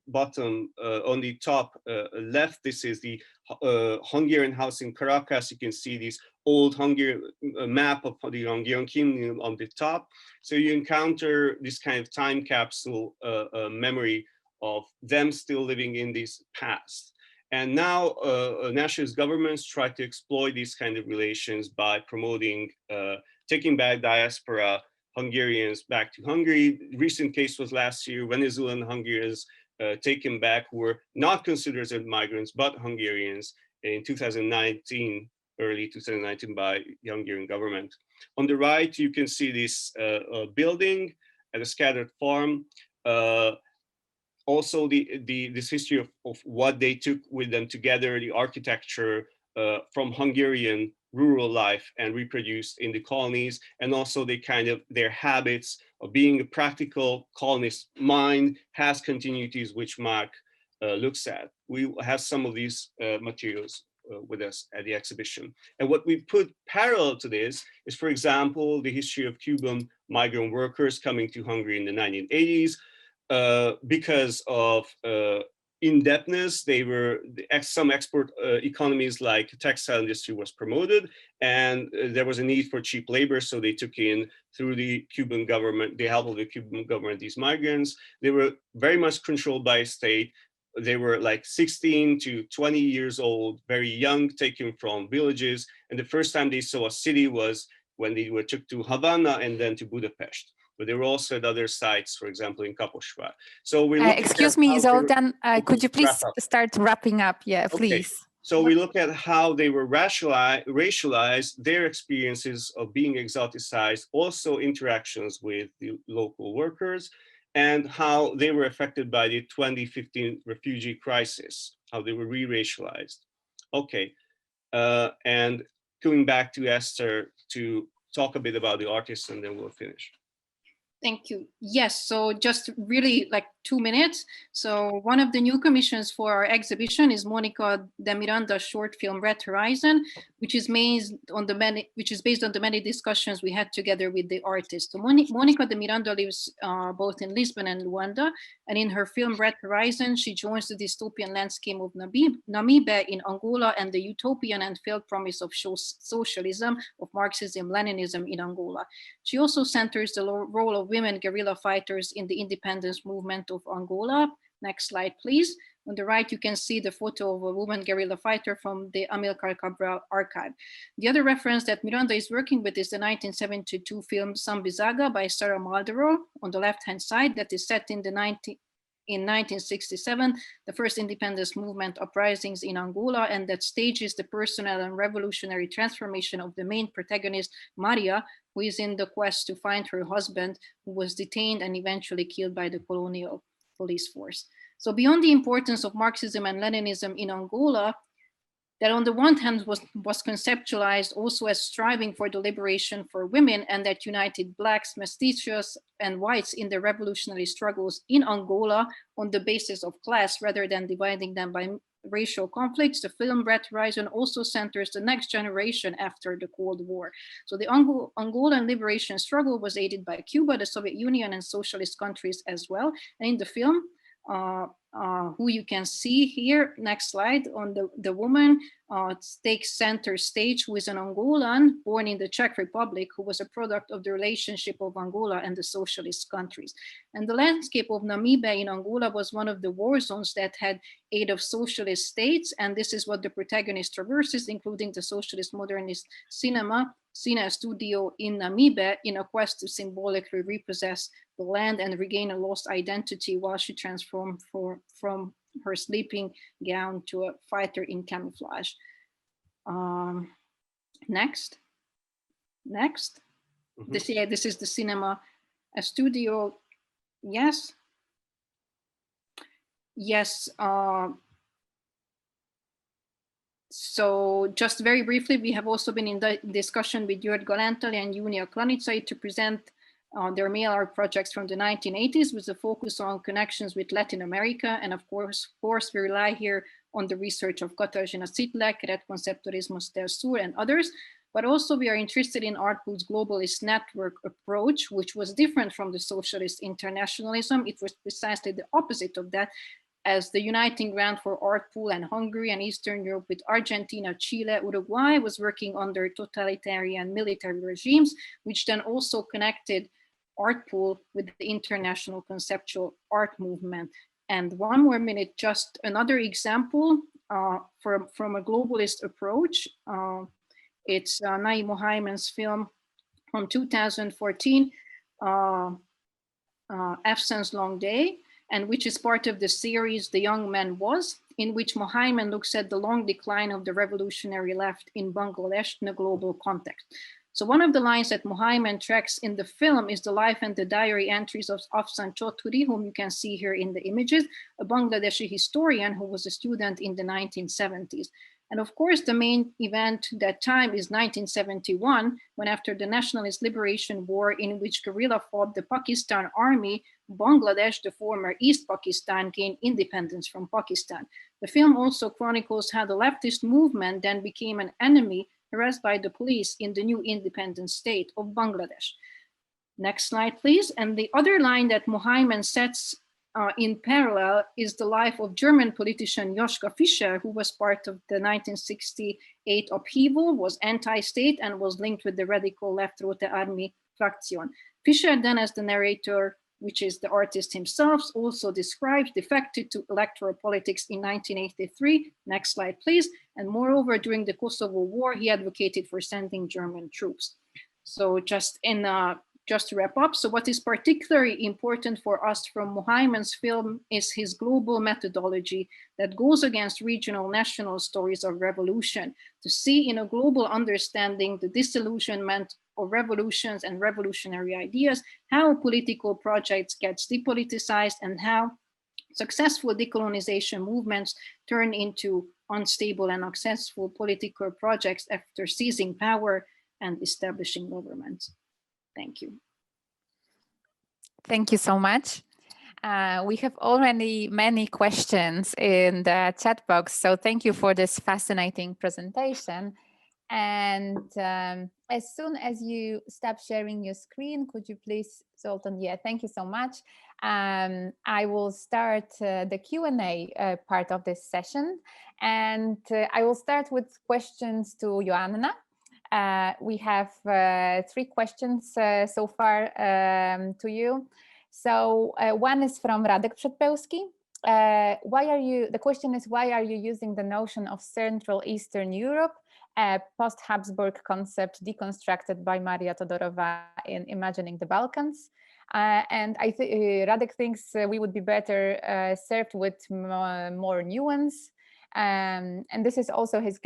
bottom, on the top left, this is the Hungarian house in Caracas. You can see this old Hungarian map of the Hungarian kingdom on the top. So you encounter this kind of time capsule memory of them still living in this past. And now nationalist governments try to exploit these kind of relations by promoting, taking back diaspora Hungarians back to Hungary. The recent case was last year, Venezuelan Hungarians taken back who were not considered as migrants, but Hungarians in 2019, early 2019 by the Hungarian government. On the right, you can see this building at a scattered farm. Also this history of what they took with them together, the architecture from Hungarian rural life and reproduced in the colonies, and also their habits of being a practical colonist mind has continuities which Mark looks at. We have some of these materials with us at the exhibition. And what we put parallel to this is, for example, the history of Cuban migrant workers coming to Hungary in the 1980s. Because of indebtedness, some export economies like textile industry was promoted, and there was a need for cheap labor, so they took in, through the Cuban government, the help of the Cuban government, these migrants. They were very much controlled by a state. They were like 16 to 20 years old, very young, taken from villages, and the first time they saw a city was when they were took to Havana and then to Budapest. But they were also at other sites, for example, in Kaposvár. So we excuse me, Zoltán, could you please start wrapping up? Yeah, please. Okay. So we look at how they were racialized, their experiences of being exoticized, also interactions with the local workers, and how they were affected by the 2015 refugee crisis, how they were re-racialized. Okay, and going back to Esther to talk a bit about the artists, and then we'll finish. Thank you. Yes, so just really like 2 minutes. So one of the new commissions for our exhibition is Monica de Miranda's short film Red Horizon, which is based on the many discussions we had together with the artist. So Monica de Miranda lives both in Lisbon and Luanda, and in her film Red Horizon, she joins the dystopian landscape of Namibia in Angola and the utopian and failed promise of socialism, of Marxism, Leninism in Angola. She also centers the role of women guerrilla fighters in the independence movement of Angola. Next slide, please. On the right, you can see the photo of a woman guerrilla fighter from the Amilcar Cabral archive. The other reference that Miranda is working with is the 1972 film Sambizaga by Sarah Maldoror on the left-hand side, that is set in 1967, the first independence movement uprisings in Angola, and that stages the personal and revolutionary transformation of the main protagonist, Maria, who is in the quest to find her husband, who was detained and eventually killed by the colonial police force. So beyond the importance of Marxism and Leninism in Angola, that on the one hand was conceptualized also as striving for the liberation for women, and that united Blacks, mestizos, and whites in the revolutionary struggles in Angola on the basis of class rather than dividing them by racial conflicts. The film Red Horizon also centers the next generation after the Cold War. So the Angolan liberation struggle was aided by Cuba, the Soviet Union, and socialist countries as well. And in the film, who you can see here, next slide, on the woman takes center stage, who is an Angolan born in the Czech Republic, who was a product of the relationship of Angola and the socialist countries. And the landscape of Namibia in Angola was one of the war zones that had aid of socialist states, and this is what the protagonist traverses, including the socialist modernist cinema, Cine Studio in Namibia, in a quest to symbolically repossess the land and regain a lost identity while she transformed from her sleeping gown to a fighter in camouflage. Next. Mm-hmm. This is the cinema studio. Yes. So just very briefly, we have also been in the discussion with Jörg Galantali and Junia Klanicai to present their mail art projects from the 1980s with a focus on connections with Latin America. And of course, we rely here on the research of Katarzyna Sitlak, Red Conceptualismos del Sur, and others. But also we are interested in Artpool's globalist network approach, which was different from the socialist internationalism. It was precisely the opposite of that, as the uniting ground for Artpool and Hungary and Eastern Europe with Argentina, Chile, Uruguay was working under totalitarian military regimes, which then also connected Artpool with the international conceptual art movement. And one more minute, just another example from a globalist approach. It's Naim Mohaimen's film from 2014, Afsan's Long Day, and which is part of the series The Young Man Was, in which Mohaimen looks at the long decline of the revolutionary left in Bangladesh in a global context. So one of the lines that Mohaimen tracks in the film is the life and the diary entries of Afsan Chaudhuri, whom you can see here in the images, a Bangladeshi historian who was a student in the 1970s. And of course, the main event that time is 1971, when after the Nationalist Liberation War, in which guerrilla fought the Pakistan army, Bangladesh, the former East Pakistan, gained independence from Pakistan. The film also chronicles how the leftist movement then became an enemy harassed by the police in the new independent state of Bangladesh. Next slide, please. And the other line that Mohaimen sets in parallel is the life of German politician Joschka Fischer, who was part of the 1968 upheaval, was anti-state, and was linked with the radical left Rote Army Fraktion. Fischer then, as the narrator, which is the artist himself, also describes defected to electoral politics in 1983. Next slide, please. And moreover, during the Kosovo War, he advocated for sending German troops. So just to wrap up, so what is particularly important for us from Mohaimen's film is his global methodology that goes against regional national stories of revolution, to see in a global understanding the disillusionment of revolutions and revolutionary ideas, how political projects get depoliticized, and how successful decolonization movements turn into unstable and successful political projects after seizing power and establishing governments. Thank you. Thank you so much. We have already many questions in the chat box, so thank you for this fascinating presentation. And as soon as you stop sharing your screen, could you please, Zoltan? Yeah, thank you so much. I will start the Q&A part of this session, and I will start with questions to Joanna. We have 3 questions so far to you. So one is from Radek Przedpełski. The question is, why are you using the notion of Central Eastern Europe, a post-Habsburg concept deconstructed by Maria Todorova in Imagining the Balkans? And I think Radek thinks we would be better served with more nuance. And this is also his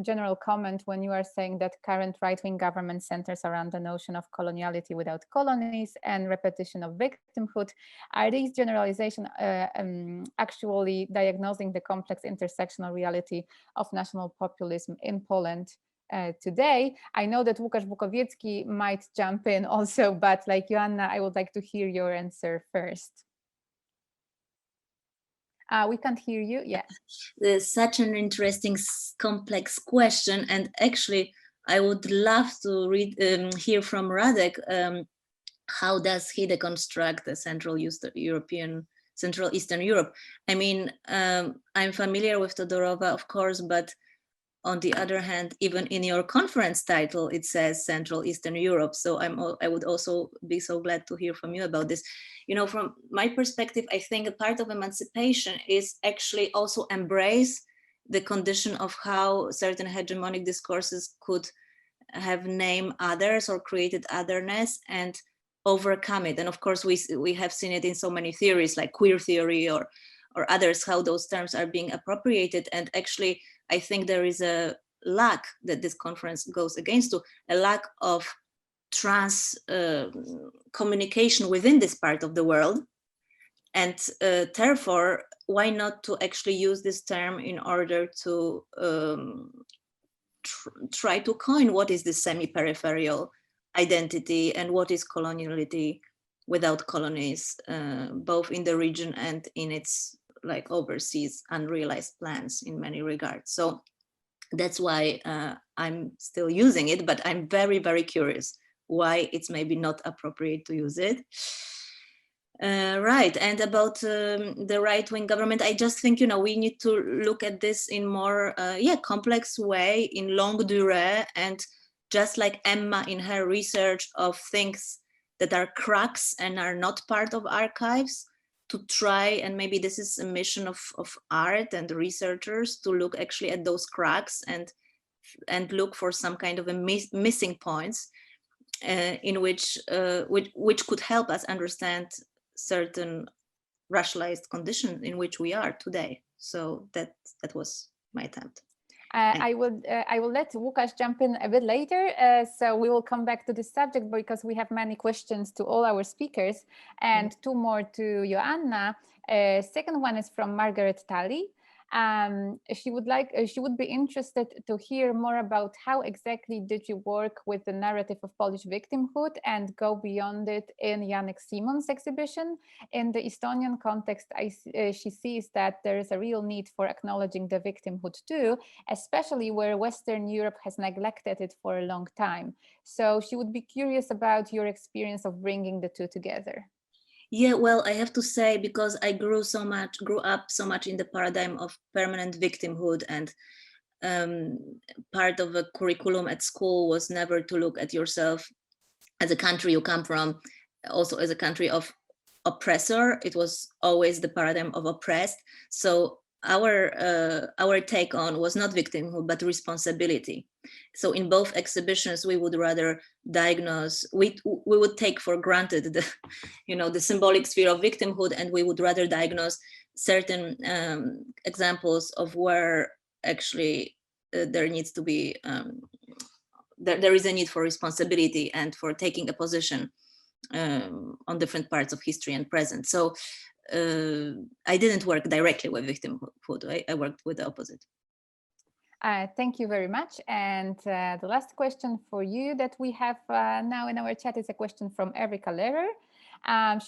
general comment when you are saying that current right-wing government centers around the notion of coloniality without colonies and repetition of victimhood. Are these generalizations actually diagnosing the complex intersectional reality of national populism in Poland today? I know that Łukasz Bukowiecki might jump in also, but like Joanna, I would like to hear your answer first. We can't hear you. Yeah. There's such an interesting, complex question, and actually, I would love to hear from Radek. How does he deconstruct the Central Eastern Europe? I mean, I'm familiar with Todorova, of course, but on the other hand, even in your conference title, it says Central Eastern Europe. So I would also be so glad to hear from you about this. You know, from my perspective, I think a part of emancipation is actually also embrace the condition of how certain hegemonic discourses could have named others or created otherness and overcome it. And of course, we have seen it in so many theories like queer theory or others, how those terms are being appropriated. And actually, I think there is a lack that this conference goes against, to a lack of trans communication within this part of the world. And therefore, why not to actually use this term in order to try to coin what is this semi-peripheral identity and what is coloniality without colonies, both in the region and in its like overseas unrealized plans in many regards. So that's why I'm still using it, but I'm very, very curious why it's maybe not appropriate to use it. Right, and about the right-wing government, I just think, you know, we need to look at this in more, complex way, in longue durée, and just like Emma in her research of things that are cracks and are not part of archives, to try, and maybe this is a mission of art and researchers, to look actually at those cracks and look for some kind of a missing points in which could help us understand certain racialized conditions in which we are today. So that was my attempt. I will let Łukasz jump in a bit later. So we will come back to this subject because we have many questions to all our speakers and 2 more to Joanna. Second one is from Margaret Tully. She would be interested to hear more about how exactly did you work with the narrative of Polish victimhood and go beyond it in Janek Simon's exhibition. In the Estonian context, she sees that there is a real need for acknowledging the victimhood too, especially where Western Europe has neglected it for a long time. So she would be curious about your experience of bringing the 2 together. Yeah, well, I have to say, because I grew up so much in the paradigm of permanent victimhood, and part of a curriculum at school was never to look at yourself as a country you come from, also as a country of oppressor. It was always the paradigm of oppressed. So our take on was not victimhood, but responsibility. So in both exhibitions, we would rather diagnose, we would take for granted the symbolic sphere of victimhood, and we would rather diagnose certain examples of where actually there needs to be, there is a need for responsibility and for taking a position on different parts of history and present. So I didn't work directly with victimhood. I worked with the opposite. Thank you very much. And the last question for you that we have now in our chat is a question from Erika Lehrer.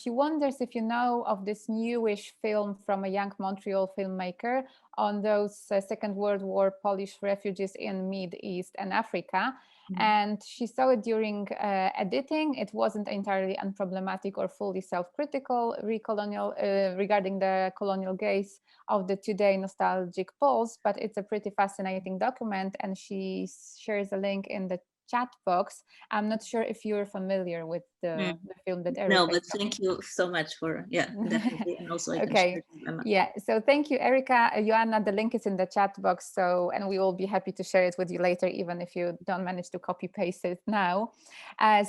She wonders if you know of this newish film from a young Montreal filmmaker on those Second World War Polish refugees in Mid East and Africa. And she saw it during editing. It wasn't entirely unproblematic or fully self-critical regarding the colonial gaze of the today nostalgic Poles, but it's a pretty fascinating document, and she shares a link in the chat box. I'm not sure if you're familiar with the film that Erica. No, but thank you so much for, definitely. And also I can okay. Yeah, so thank you, Erica. Joanna, the link is in the chat box, so, and we will be happy to share it with you later, even if you don't manage to copy paste it now.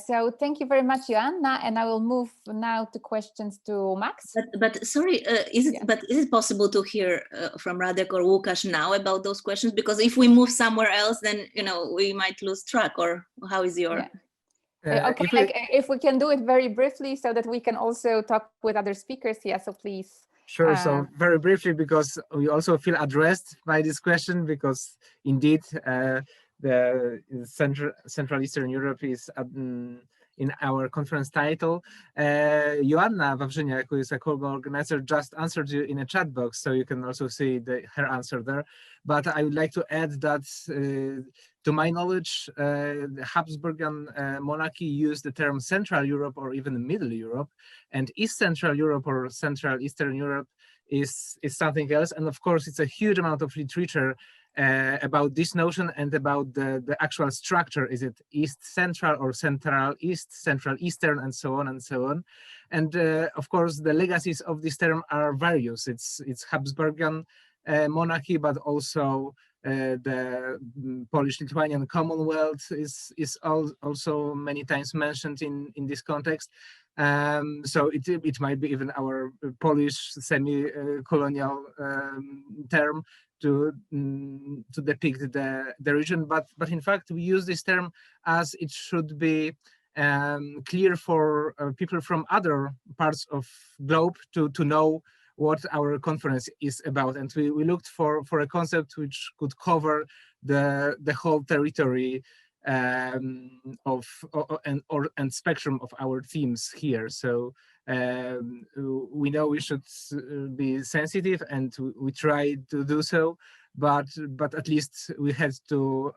So thank you very much, Joanna, and I will move now to questions to Max. But sorry, is it possible to hear from Radek or Łukasz now about those questions? Because if we move somewhere else, then we might lose track. Or how is your? Okay, if we can do it very briefly so that we can also talk with other speakers. Yeah, so please. Sure. So very briefly, because we also feel addressed by this question, because indeed the Central Eastern Europe is in our conference title. Joanna Wawrzyniak, who is a co-organizer, just answered you in a chat box, so you can also see her answer there. But I would like to add that, to my knowledge, the Habsburgian monarchy used the term Central Europe or even Middle Europe, and East Central Europe or Central Eastern Europe is something else. And of course, it's a huge amount of literature about this notion and about the actual structure. Is it East Central or Central East, Central Eastern, and so on and so on. And of course, the legacies of this term are various. It's Habsburgian monarchy, but also the Polish-Lithuanian Commonwealth is also many times mentioned in this context. So it might be even our Polish semi-colonial term to depict the region, but in fact we use this term as it should be clear for people from other parts of globe to know what our conference is about, and we looked for a concept which could cover the whole territory and spectrum of our themes here. So we know we should be sensitive, and we try to do so, but at least we had to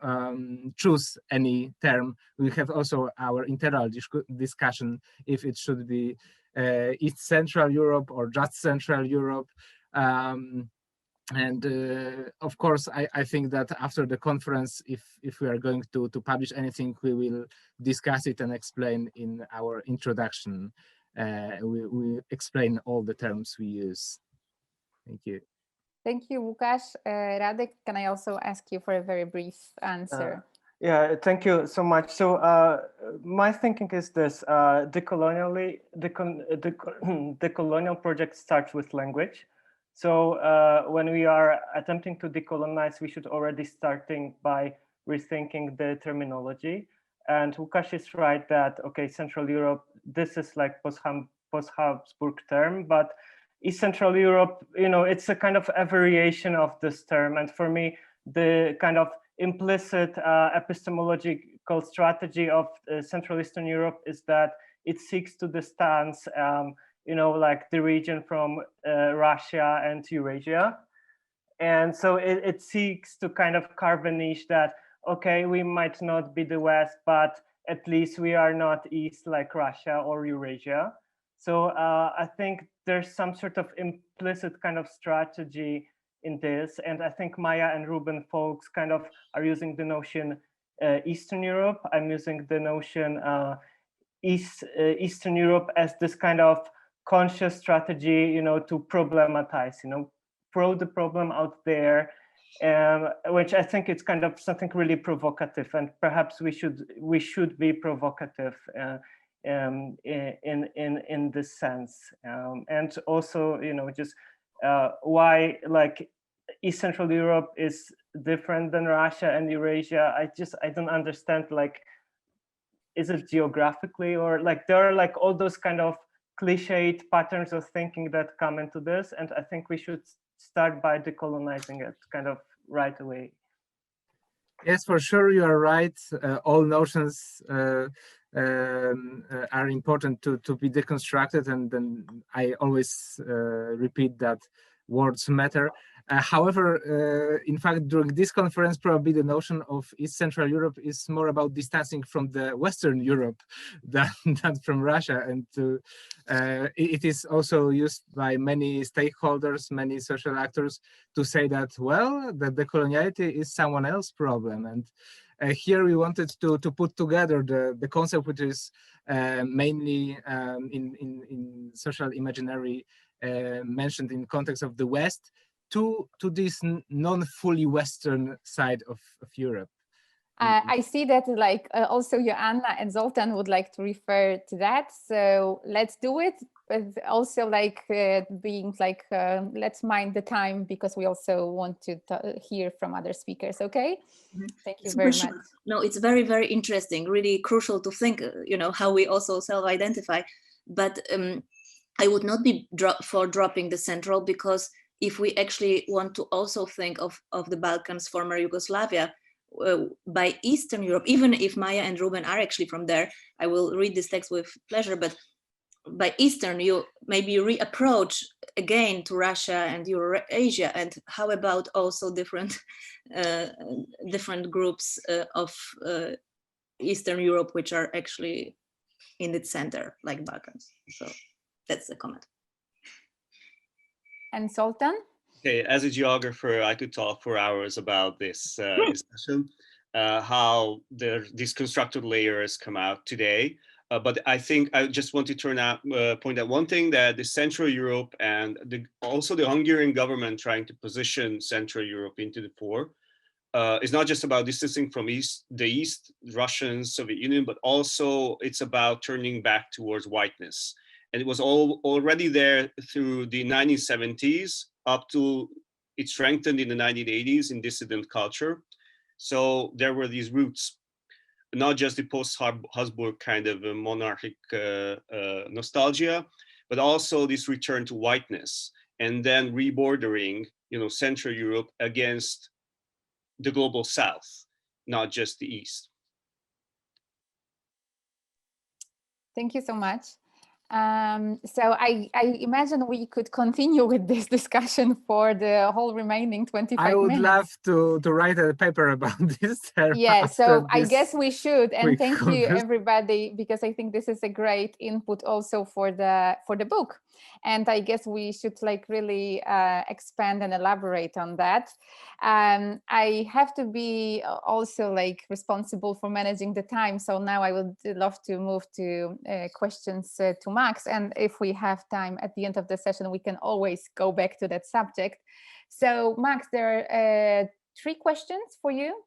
choose any term. We have also our internal discussion if it should be East Central Europe or just Central Europe. And of course, I think that after the conference, if we are going to publish anything, we will discuss it and explain in our introduction. We explain all the terms we use. Thank you. Thank you, Łukasz. Radek, can I also ask you for a very brief answer? Yeah, thank you so much. So my thinking is this: the colonial project starts with language. So when we are attempting to decolonize, we should already starting by rethinking the terminology. And Łukasz is right that, okay, Central Europe, this is like post-Habsburg term, but East Central Europe, it's a kind of a variation of this term. And for me, the kind of implicit epistemological strategy of Central Eastern Europe is that it seeks to distance like the region from Russia and Eurasia. And so it seeks to kind of carve a niche that, okay, we might not be the West, but at least we are not East like Russia or Eurasia. So I think there's some sort of implicit kind of strategy in this. And I think Maya and Ruben folks kind of are using the notion Eastern Europe. I'm using the notion Eastern Europe as this kind of conscious strategy, to problematize, throw the problem out there, which I think it's kind of something really provocative, and perhaps we should be provocative in this sense, and also, just why like East Central Europe is different than Russia and Eurasia. I don't understand, like, is it geographically, or like there are like all those kind of cliched patterns of thinking that come into this, and I think we should start by decolonizing it kind of right away. Yes, for sure, you are right. All notions are important to be deconstructed, and then I always repeat that words matter. However, in fact, during this conference, probably the notion of East Central Europe is more about distancing from the Western Europe than from Russia. And it is also used by many stakeholders, many social actors, to say that, well, the decoloniality is someone else's problem. And here we wanted to put together the concept, which is mainly in social imaginary mentioned in context of the West, to this non-fully Western side of Europe. I see that like also Joanna and Zoltan would like to refer to that. So let's do it. But also like being like, let's mind the time because we also want to hear from other speakers. Okay. Thank you very much. No, it's very, very interesting, really crucial to think, how we also self-identify. But I would not be for dropping the central, because if we actually want to also think of the Balkans, former Yugoslavia, by Eastern Europe, even if Maya and Ruben are actually from there, I will read this text with pleasure, but by Eastern, you maybe reapproach again to Russia and Eurasia, and how about also different groups of Eastern Europe, which are actually in its center, like Balkans. So that's the comment. And Zoltan? Okay, as a geographer, I could talk for hours about this discussion, how these constructed layers come out today. But I think I just want to point out one thing, that the Central Europe and also the Hungarian government trying to position Central Europe into the fore is not just about distancing from the East, Russian, Soviet Union, but also it's about turning back towards whiteness. And it was already there through the 1970s up to it strengthened in the 1980s in dissident culture. So there were these roots, not just the post-Habsburg kind of monarchic nostalgia, but also this return to whiteness, and then rebordering, Central Europe against the global South, not just the East. Thank you so much. So I imagine we could continue with this discussion for the whole remaining 25 minutes. I would love to write a paper about this. Yeah, so I guess we should. And thank you, everybody, because I think this is a great input also for the book. And I guess we should like really expand and elaborate on that. I have to be also like responsible for managing the time. So now I would love to move to questions to Max. And if we have time at the end of the session, we can always go back to that subject. So Max, there are 3 questions for you.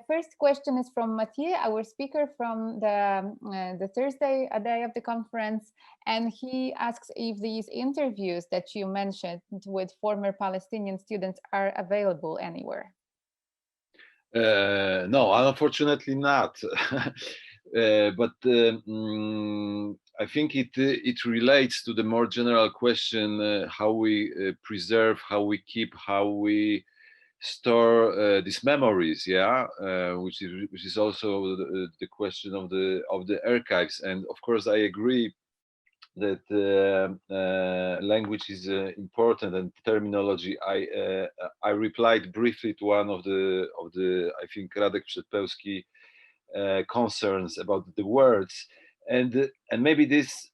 First question is from Mathieu, our speaker from the Thursday day of the conference, and he asks if these interviews that you mentioned with former Palestinian students are available anywhere. No, unfortunately not. But I think it relates to the more general question, how we preserve, how we keep, how we store these memories, which is also the question of the archives. And of course, I agree that language is important and terminology. I replied briefly to one of the I think Radek Przedpełski concerns about the words, and maybe this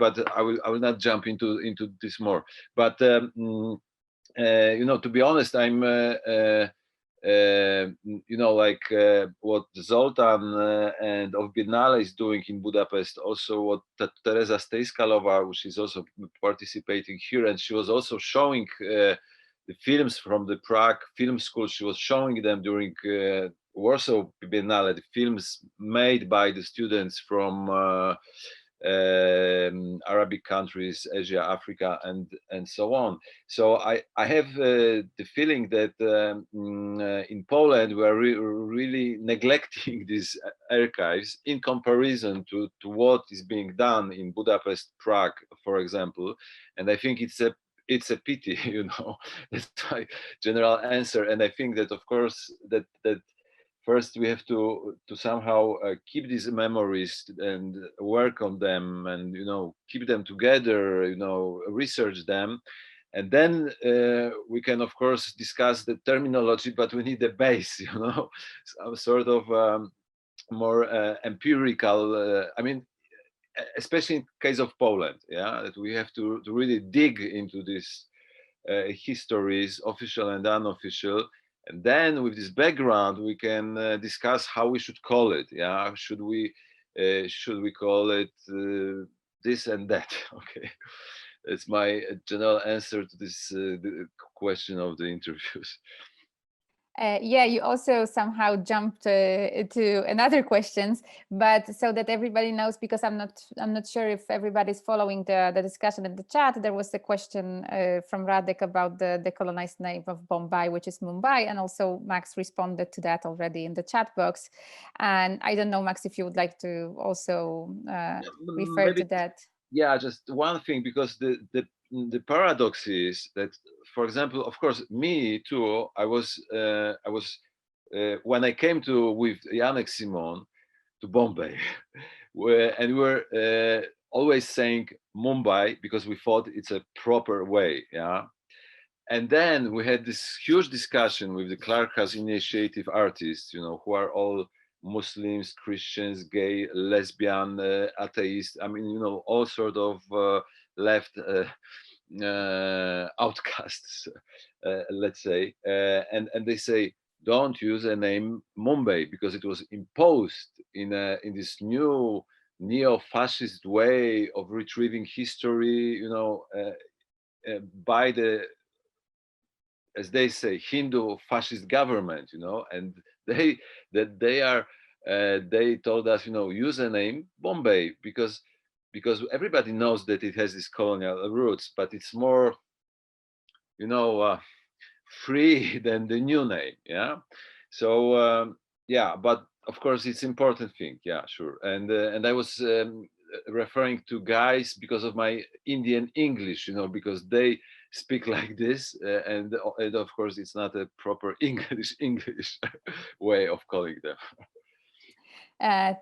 but I will not jump into this more. But to be honest, I'm what Zoltan and of Biennale is doing in Budapest, also what Teresa Stejskalova, which is also participating here, and she was also showing the films from the Prague Film School. She was showing them during Warsaw Biennale, the films made by the students from Arabic countries, Asia, Africa, and so on. So I have the feeling that in Poland we are really neglecting these archives in comparison to what is being done in Budapest, Prague, for example. And I think it's a pity, that's my general answer. And I think that, of course, that first we have to somehow keep these memories and work on them, and keep them together, research them, and then we can of course discuss the terminology, but we need a base, some sort of more empirical, I mean, especially in case of Poland, yeah, that we have to really dig into these histories, official and unofficial, and then with this background we can discuss how we should call it. Yeah, should we call it this and that? Okay, that's my general answer to this the question of the interviews. Yeah, you also somehow jumped to another questions, but so that everybody knows, because I'm not sure if everybody's following the discussion in the chat. There was a question from Radek about the colonized name of Bombay, which is Mumbai, and also Max responded to that already in the chat box. And I don't know, Max, if you would like to also refer Maybe, to that. Yeah, just one thing, because the paradox is that, for example, of course, me too, I was when I came to with Janek Simon to Bombay, and we were always saying Mumbai because we thought it's a proper way, yeah. And then we had this huge discussion with the Clark House Initiative artists, who are all Muslims, Christians, gay, lesbian, atheists. I mean, all sort of left outcasts, let's say. And they say, don't use the name Mumbai because it was imposed in this new neo-fascist way of retrieving history, by the, as they say, Hindu fascist government, and they told us, use the name Bombay because everybody knows that it has these colonial roots, but it's more, free than the new name, yeah. So yeah, but of course it's important thing, yeah, sure. And I was referring to guys because of my Indian English, because they speak like this, and of course it's not a proper English way of calling them.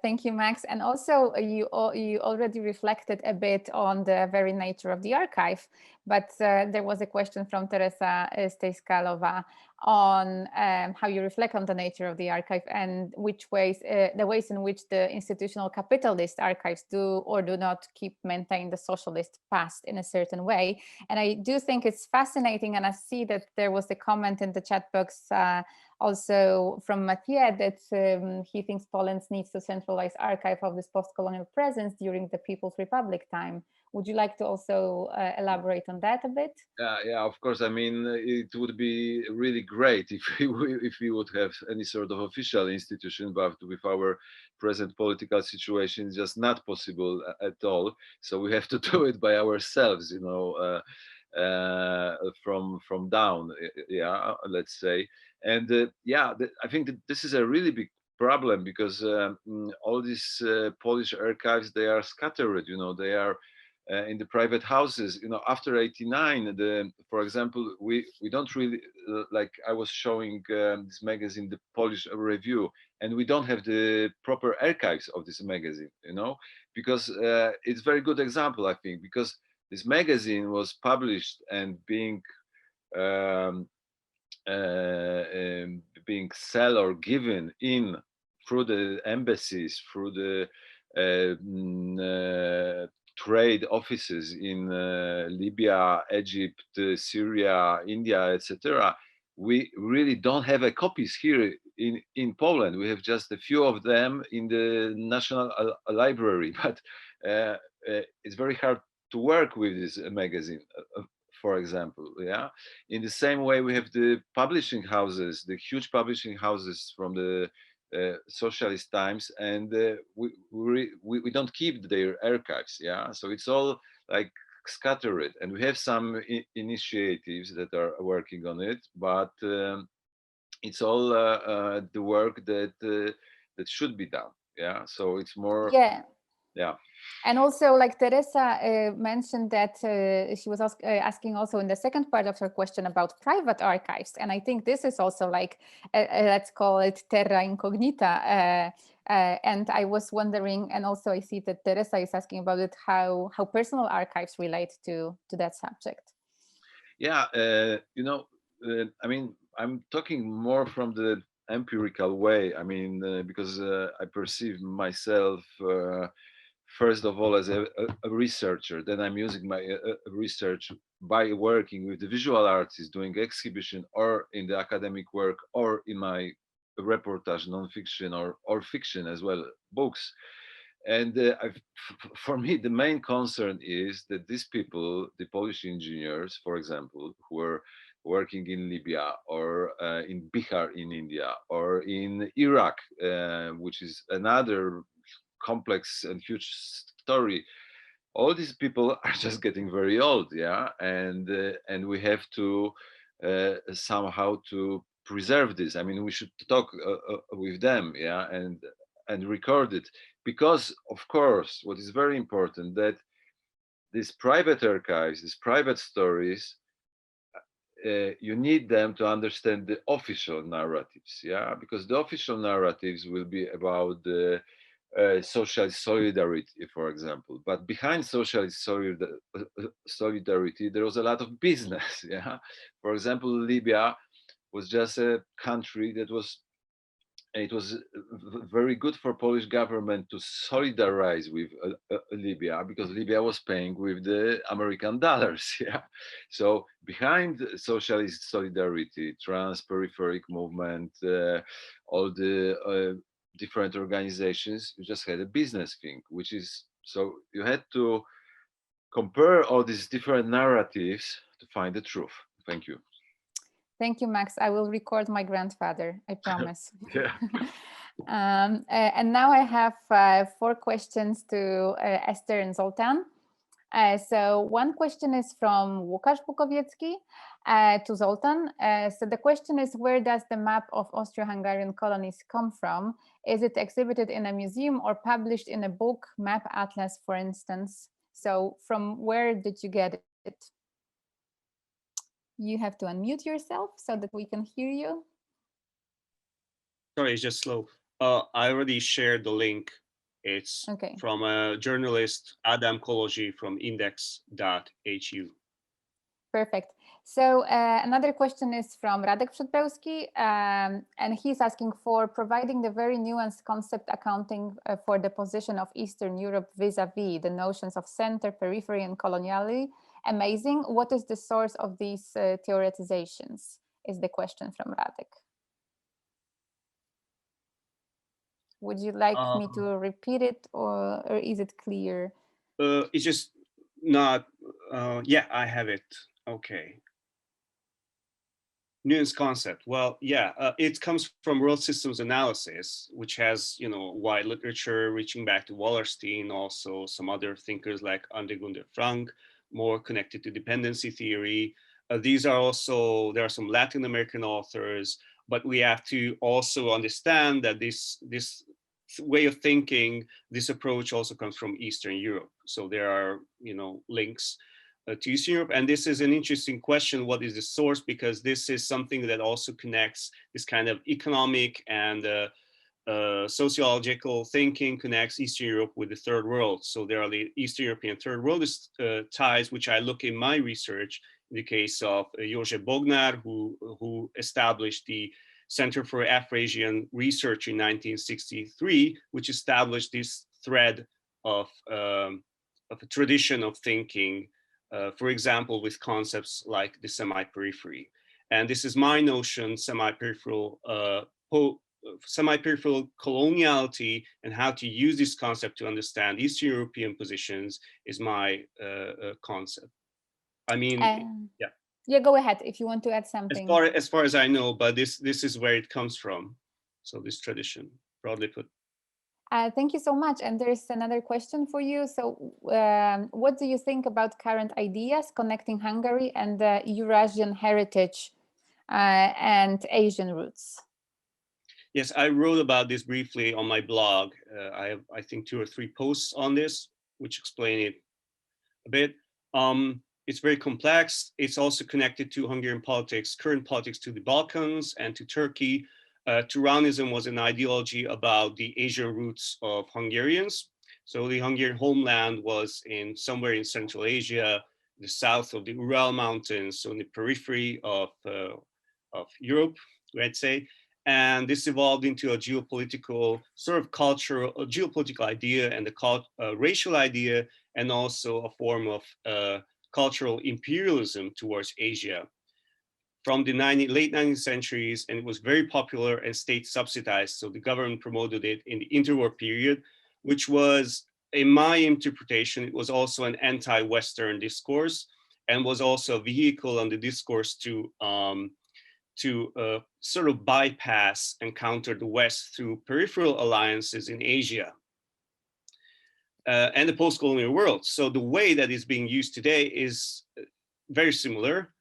Thank you, Max. And also, you already reflected a bit on the very nature of the archive, but there was a question from Teresa Stejskalova on how you reflect on the nature of the archive and which ways, the ways in which the institutional capitalist archives do or do not maintain the socialist past in a certain way. And I do think it's fascinating, and I see that there was a comment in the chat box also from Mathieu that he thinks Poland needs to centralize archive of this post-colonial presence during the People's Republic time. Would you like to also elaborate on that a bit? Yeah, of course. I mean, it would be really great if we would have any sort of official institution, but with our present political situation, it's just not possible at all. So we have to do it by ourselves, from down, yeah, let's say. And yeah, I think that this is a really big problem because all these Polish archives, they are scattered, they are in the private houses. After 89, for example, we don't really, like I was showing this magazine, the Polish Review, and we don't have the proper archives of this magazine, because it's very good example, I think, because this magazine was published and being sell or given in through the embassies, through the trade offices in Libya, Egypt, Syria, India, etc. We really don't have copies here in Poland. We have just a few of them in the National Library, but it's very hard to work with this magazine, for example. Yeah, in the same way we have the publishing houses, the huge publishing houses from the socialist times, and we don't keep their archives. Yeah, so it's all like scattered, and we have some initiatives that are working on it, but it's all the work that should be done. Yeah, so it's more. Yeah. Yeah. And also, like Teresa mentioned that she was asking also in the second part of her question about private archives. And I think this is also like, let's call it terra incognita. And I was wondering, and also I see that Teresa is asking about it, how personal archives relate to that subject. Yeah, you know, I mean, I'm talking more from the empirical way. I mean, because I perceive myself first of all as a researcher. Then I'm using my research by working with the visual artists, doing exhibition, or in the academic work, or in my reportage, nonfiction, or fiction as well, books. And for me, the main concern is that these people, the Polish engineers, for example, who were working in Libya or in Bihar in India or in Iraq, which is another complex and huge story. All these people are just getting very old, yeah, and we have to somehow to preserve this. I mean, we should talk with them, yeah, and record it, because of course, what is very important that these private archives, these private stories, you need them to understand the official narratives, yeah, because the official narratives will be about the social solidarity, for example. But behind social solidarity, there was a lot of business. Yeah, for example, Libya was just a country that was. It was very good for Polish government to solidarize with Libya, because Libya was paying with the American dollars. Yeah, so behind socialist solidarity, trans-peripheric movement, all the different organizations, you just had a business thing, which is, so you had to compare all these different narratives to find the truth. Thank you. Thank you, Max. I will record my grandfather, I promise. Yeah. And now I have 4 questions to Esther and Zoltan. So one question is from Łukasz Bukowiecki to Zoltan. So the question is, where does the map of Austro-Hungarian colonies come from? Is it exhibited in a museum or published in a book, map atlas, for instance? So from where did you get it? You have to unmute yourself so that we can hear you. Sorry, it's just slow. I already shared the link. It's from a journalist, Adam Koloji from index.hu. Perfect. So another question is from Radek Przedpełski, and he's asking for providing the very nuanced concept accounting for the position of Eastern Europe vis-a-vis the notions of center, periphery, and coloniality. Amazing. What is the source of these theoretizations? Is the question from Radek. Would you like me to repeat it, or is it clear? It's just not, yeah, I have it. Okay. Nuance concept. Well, yeah, it comes from world systems analysis, which has, wide literature reaching back to Wallerstein, also some other thinkers like Andre Gunder Frank, more connected to dependency theory. These are also, there are some Latin American authors, but we have to also understand that this way of thinking, this approach also comes from Eastern Europe. So there are, links to Eastern Europe. And this is an interesting question, what is the source? Because this is something that also connects this kind of economic and sociological thinking, connects Eastern Europe with the third world. So there are the Eastern European third world ties, which I look in my research in the case of Jorge Bognar, who established the Center for Afrasian Research in 1963, which established this thread of a tradition of thinking, for example, with concepts like the semi-periphery. And this is my notion, semi-peripheral coloniality, and how to use this concept to understand Eastern European positions is my concept. I mean, yeah. Yeah, go ahead if you want to add something. As far as I know, but this is where it comes from. So this tradition, broadly put. Thank you so much. And there's another question for you. So what do you think about current ideas connecting Hungary and the Eurasian heritage and Asian roots? Yes, I wrote about this briefly on my blog. I have, I think, 2 or 3 posts on this, which explain it a bit. It's very complex. It's also connected to Hungarian politics, current politics, to the Balkans and to Turkey. Turanism was an ideology about the Asian roots of Hungarians. So the Hungarian homeland was in somewhere in Central Asia, the south of the Ural Mountains, so in the periphery of Europe, let's say. And this evolved into a geopolitical sort of cultural, a geopolitical idea and a racial idea, and also a form of cultural imperialism towards Asia from the late 19th centuries, and it was very popular and state subsidized. So the government promoted it in the interwar period, which was, in my interpretation, it was also an anti-Western discourse and was also a vehicle on the discourse to sort of bypass and counter the West through peripheral alliances in Asia and the post-colonial world. So the way that is being used today is very similar.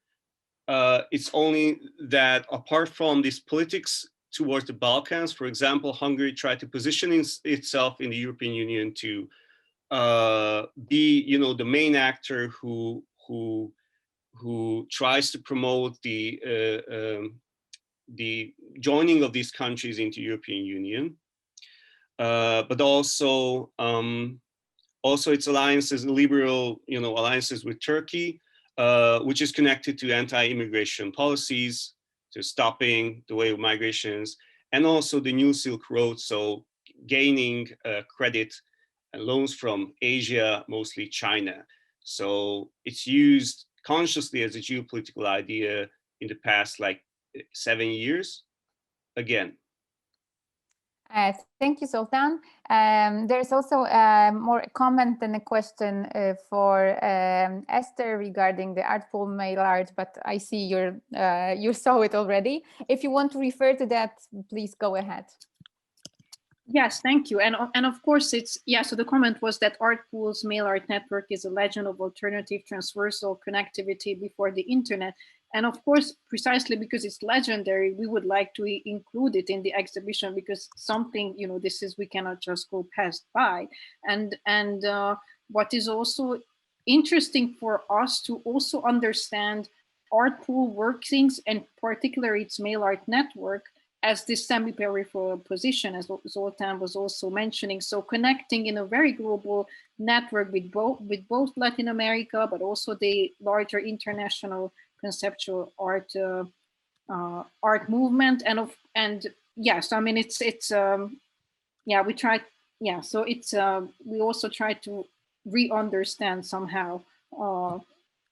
It's only that apart from this politics towards the Balkans, for example, Hungary tried to position itself in the European Union to be, you know, the main actor who tries to promote the joining of these countries into European Union, but also its alliances, liberal, you know, alliances with Turkey, which is connected to anti-immigration policies, to stopping the way of migrations, and also the New Silk Road, so gaining credit and loans from Asia, mostly China. So it's used consciously as a geopolitical idea in the past, like 7 years, again. Thank you, Zoltan. There's also more comment than a question for Esther regarding the artful mail art, but I see you saw it already. If you want to refer to that, please go ahead. Yes, thank you. And of course, it's, yeah, so the comment was that Artpool's mail art network is a legend of alternative transversal connectivity before the internet. And of course, precisely because it's legendary, we would like to include it in the exhibition, because something, you know, this is, we cannot just go past by. And what is also interesting for us to also understand Artpool workings, and particularly its mail art network, as this semi-peripheral position, as Zoltan was also mentioning. So connecting in a very global network with both Latin America, but also the larger international conceptual art art movement. And yes, I mean, yeah, we tried, yeah, so it's we also try to re-understand somehow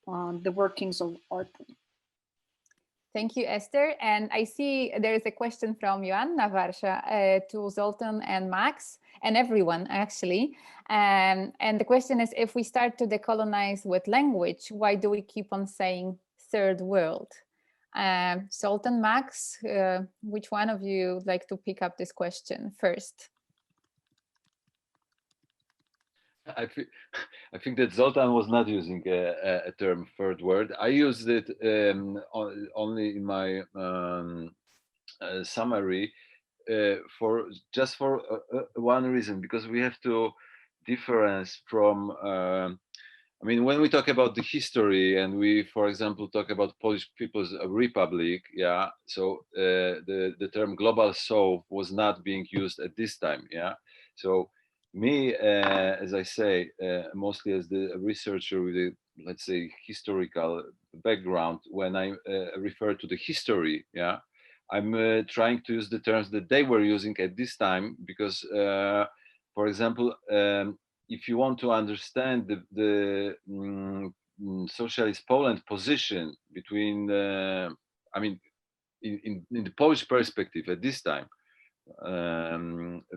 the workings of art. Thank you, Esther. And I see there is a question from Joanna Varsha to Zoltan and Max and everyone, actually. And the question is, if we start to decolonize with language, why do we keep on saying third world? Zoltan, Max, which one of you would like to pick up this question first? I think that Zoltan was not using a term third world. I used it only in my summary for one reason, because we have to difference from I mean, when we talk about the history and we, for example, talk about Polish People's Republic, yeah, so the term global south was not being used at this time, yeah. So me, as I say, mostly as the researcher with a, let's say, historical background, when I refer to the history, yeah, I'm trying to use the terms that they were using at this time, because, for example, if you want to understand the socialist Poland position between, I mean, in the Polish perspective at this time,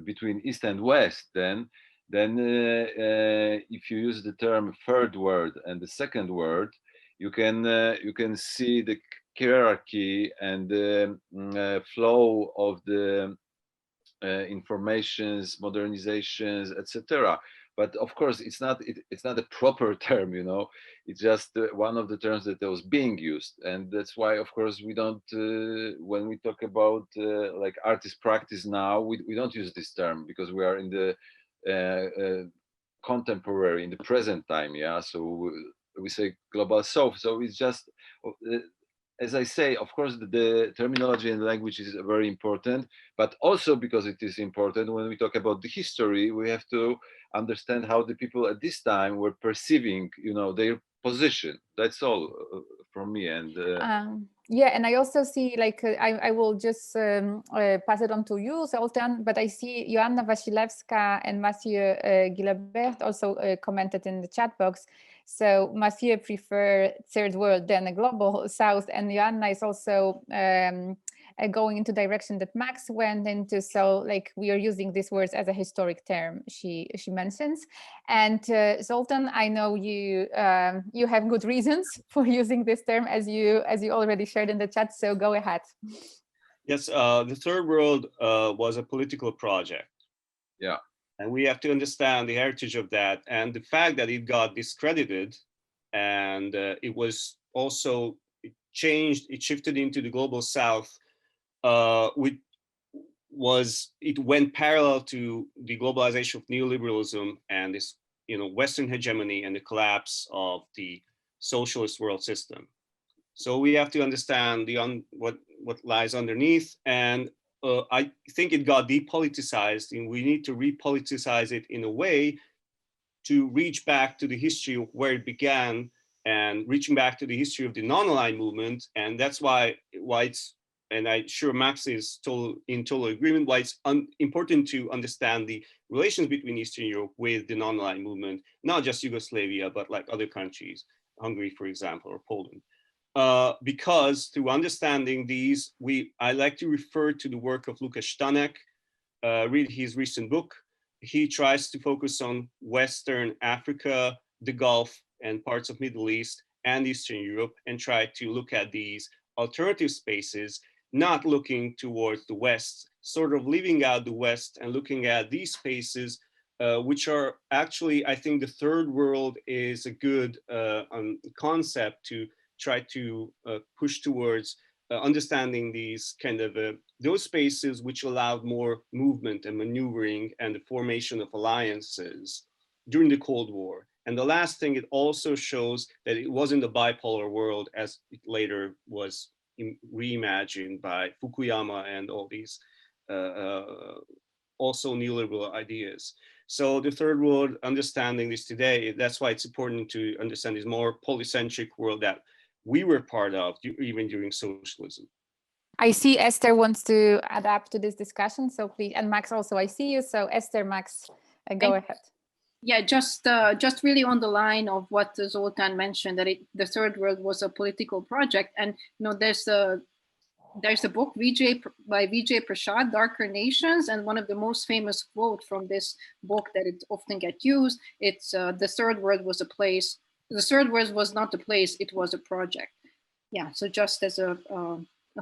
between East and West, then if you use the term third world and the second world, you can see the hierarchy and the flow of the informations, modernizations, etc. but of course it's not a proper term, you know. It's just one of the terms that was being used, and that's why of course we don't when we talk about like artist practice now, we don't use this term because we are in the contemporary, in the present time, yeah. So we say global south, so it's just as I say, of course, the terminology and language is very important, but also because it is important when we talk about the history, we have to understand how the people at this time were perceiving, you know, their position. That's all from me. And yeah, and I also see, like, I will just pass it on to you, Zoltan, but I see Joanna Wasilewska and Mathieu Guilabert also commented in the chat box. So Mathieu prefer third world than a global south, and Joanna is also going into direction that Max went into. So like we are using these words as a historic term, she mentions. And Zoltan, I know you you have good reasons for using this term, as you already shared in the chat. So go ahead. Yes, the third world was a political project. Yeah. And we have to understand the heritage of that and the fact that it got discredited, and it was also it shifted into the global south, which it went parallel to the globalization of neoliberalism and this, you know, Western hegemony and the collapse of the socialist world system. So we have to understand what lies underneath, and I think it got depoliticized, and we need to repoliticize it in a way to reach back to the history of where it began and reaching back to the history of the non-aligned movement. And that's why it's, and I'm sure Max is in total agreement, why it's important to understand the relations between Eastern Europe with the non-aligned movement, not just Yugoslavia, but like other countries, Hungary, for example, or Poland. Because through understanding these, I like to refer to the work of Lukáš Stanek, read his recent book. He tries to focus on Western Africa, the Gulf, and parts of Middle East and Eastern Europe, and try to look at these alternative spaces, not looking towards the West, sort of leaving out the West and looking at these spaces, which are actually, I think the third world is a good concept to try to push towards understanding these kind of those spaces which allowed more movement and maneuvering and the formation of alliances during the Cold War. And the last thing, it also shows that it wasn't a bipolar world as it later was reimagined by Fukuyama and all these also neoliberal ideas. So the third world, understanding this today, that's why it's important to understand this more polycentric world that we were part of even during socialism. I see Esther wants to adapt to this discussion, so please, and Max also, I see you. So Esther, Max, go ahead. Yeah, just really on the line of what Zoltan mentioned, that the third world was a political project. And you know, there's a book by Vijay Prashad, Darker Nations, and one of the most famous quote from this book that it often gets used, it's the third world was a place. The third world was not a place, it was a project. Yeah, so just as a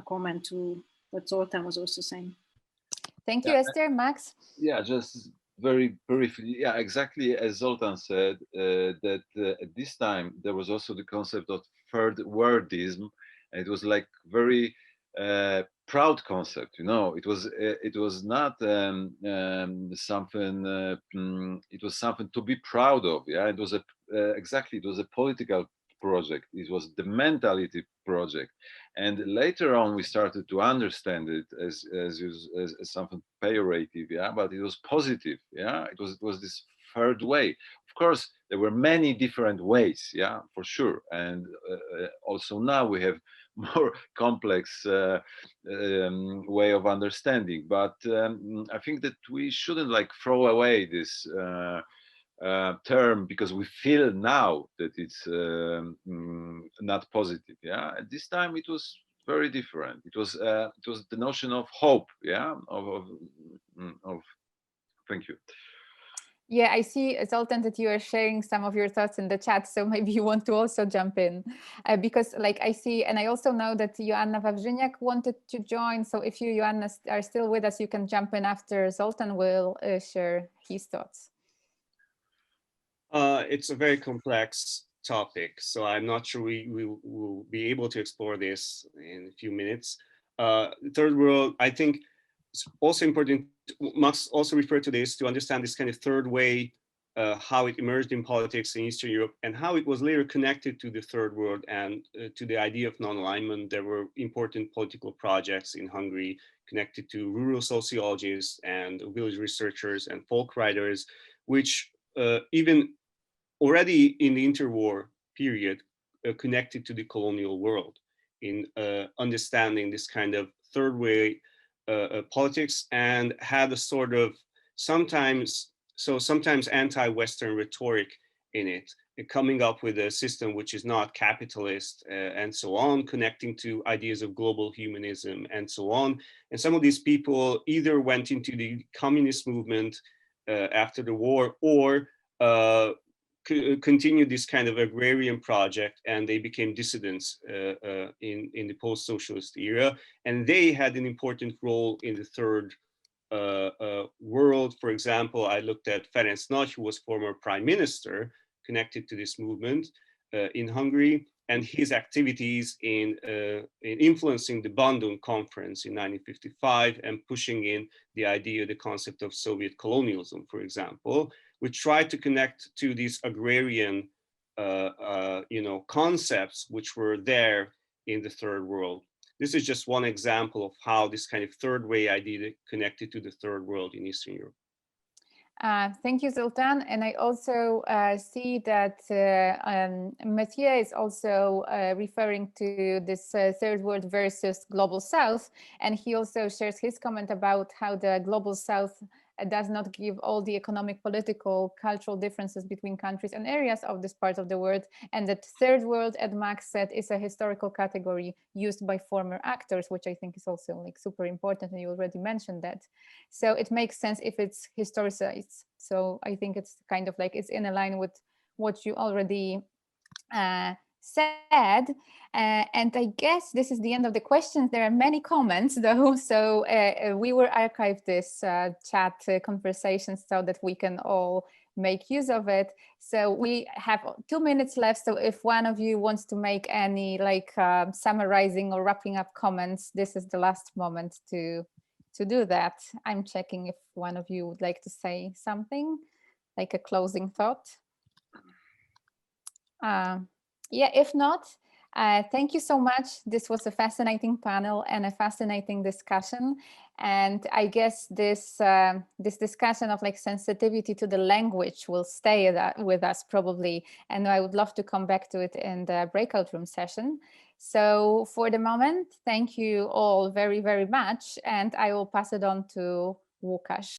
comment to what Zoltan was also saying. Thank you, Esther. Max? Yeah, just very briefly. Yeah, exactly as Zoltan said, that at this time, there was also the concept of third worldism. And it was like very proud concept, you know. It was not something. It was something to be proud of. Yeah, it was exactly. It was a political project. It was the mentality project, and later on we started to understand it as something pejorative. Yeah, but it was positive. Yeah, it was this third way. Of course, there were many different ways. Yeah, for sure, and also now we have more complex way of understanding. But I think that we shouldn't like throw away this term because we feel now that it's not positive. Yeah, at this time it was very different. It was the notion of hope. Yeah, of thank you. Yeah, I see, Zoltan, that you are sharing some of your thoughts in the chat, so maybe you want to also jump in, because like I see, and I also know that Joanna Wawrzyniak wanted to join, so if you, Joanna, are still with us, you can jump in after Zoltan will share his thoughts. It's a very complex topic, so I'm not sure we will be able to explore this in a few minutes. Third world, I think it's also important, must also refer to this to understand this kind of third way, how it emerged in politics in Eastern Europe and how it was later connected to the third world and to the idea of non-alignment. There were important political projects in Hungary connected to rural sociologists and village researchers and folk writers, which even already in the interwar period connected to the colonial world in understanding this kind of third way politics, and had a sort of sometimes anti-Western rhetoric in it, coming up with a system which is not capitalist and so on, connecting to ideas of global humanism and so on. And some of these people either went into the communist movement after the war, or continued this kind of agrarian project, and they became dissidents in the post-socialist era. And they had an important role in the third world. For example, I looked at Ferenc Nagy, who was former prime minister connected to this movement in Hungary, and his activities in influencing the Bandung Conference in 1955 and pushing in the idea, the concept of Soviet colonialism, for example, which tried to connect to these agrarian concepts which were there in the third world. This is just one example of how this kind of third way idea connected to the third world in Eastern Europe. Thank you, Zoltan. And I also see that Mathieu is also referring to this third world versus global south. And he also shares his comment about how the global south does not give all the economic, political, cultural differences between countries and areas of this part of the world. And that third world, as Max said, is a historical category used by former actors, which I think is also like super important. And you already mentioned that. So it makes sense if it's historicized. So I think it's kind of like it's in a line with what you already said. And I guess this is the end of the questions. There are many comments though, so we will archive this chat conversations so that we can all make use of it. So we have 2 minutes left, so if one of you wants to make any like summarizing or wrapping up comments, this is the last moment to do that. I'm checking if one of you would like to say something, like a closing thought. Yeah, if not, thank you so much. This was a fascinating panel and a fascinating discussion. And I guess this this discussion of like sensitivity to the language will stay with us probably. And I would love to come back to it in the breakout room session. So for the moment, thank you all very, very much. And I will pass it on to Łukasz.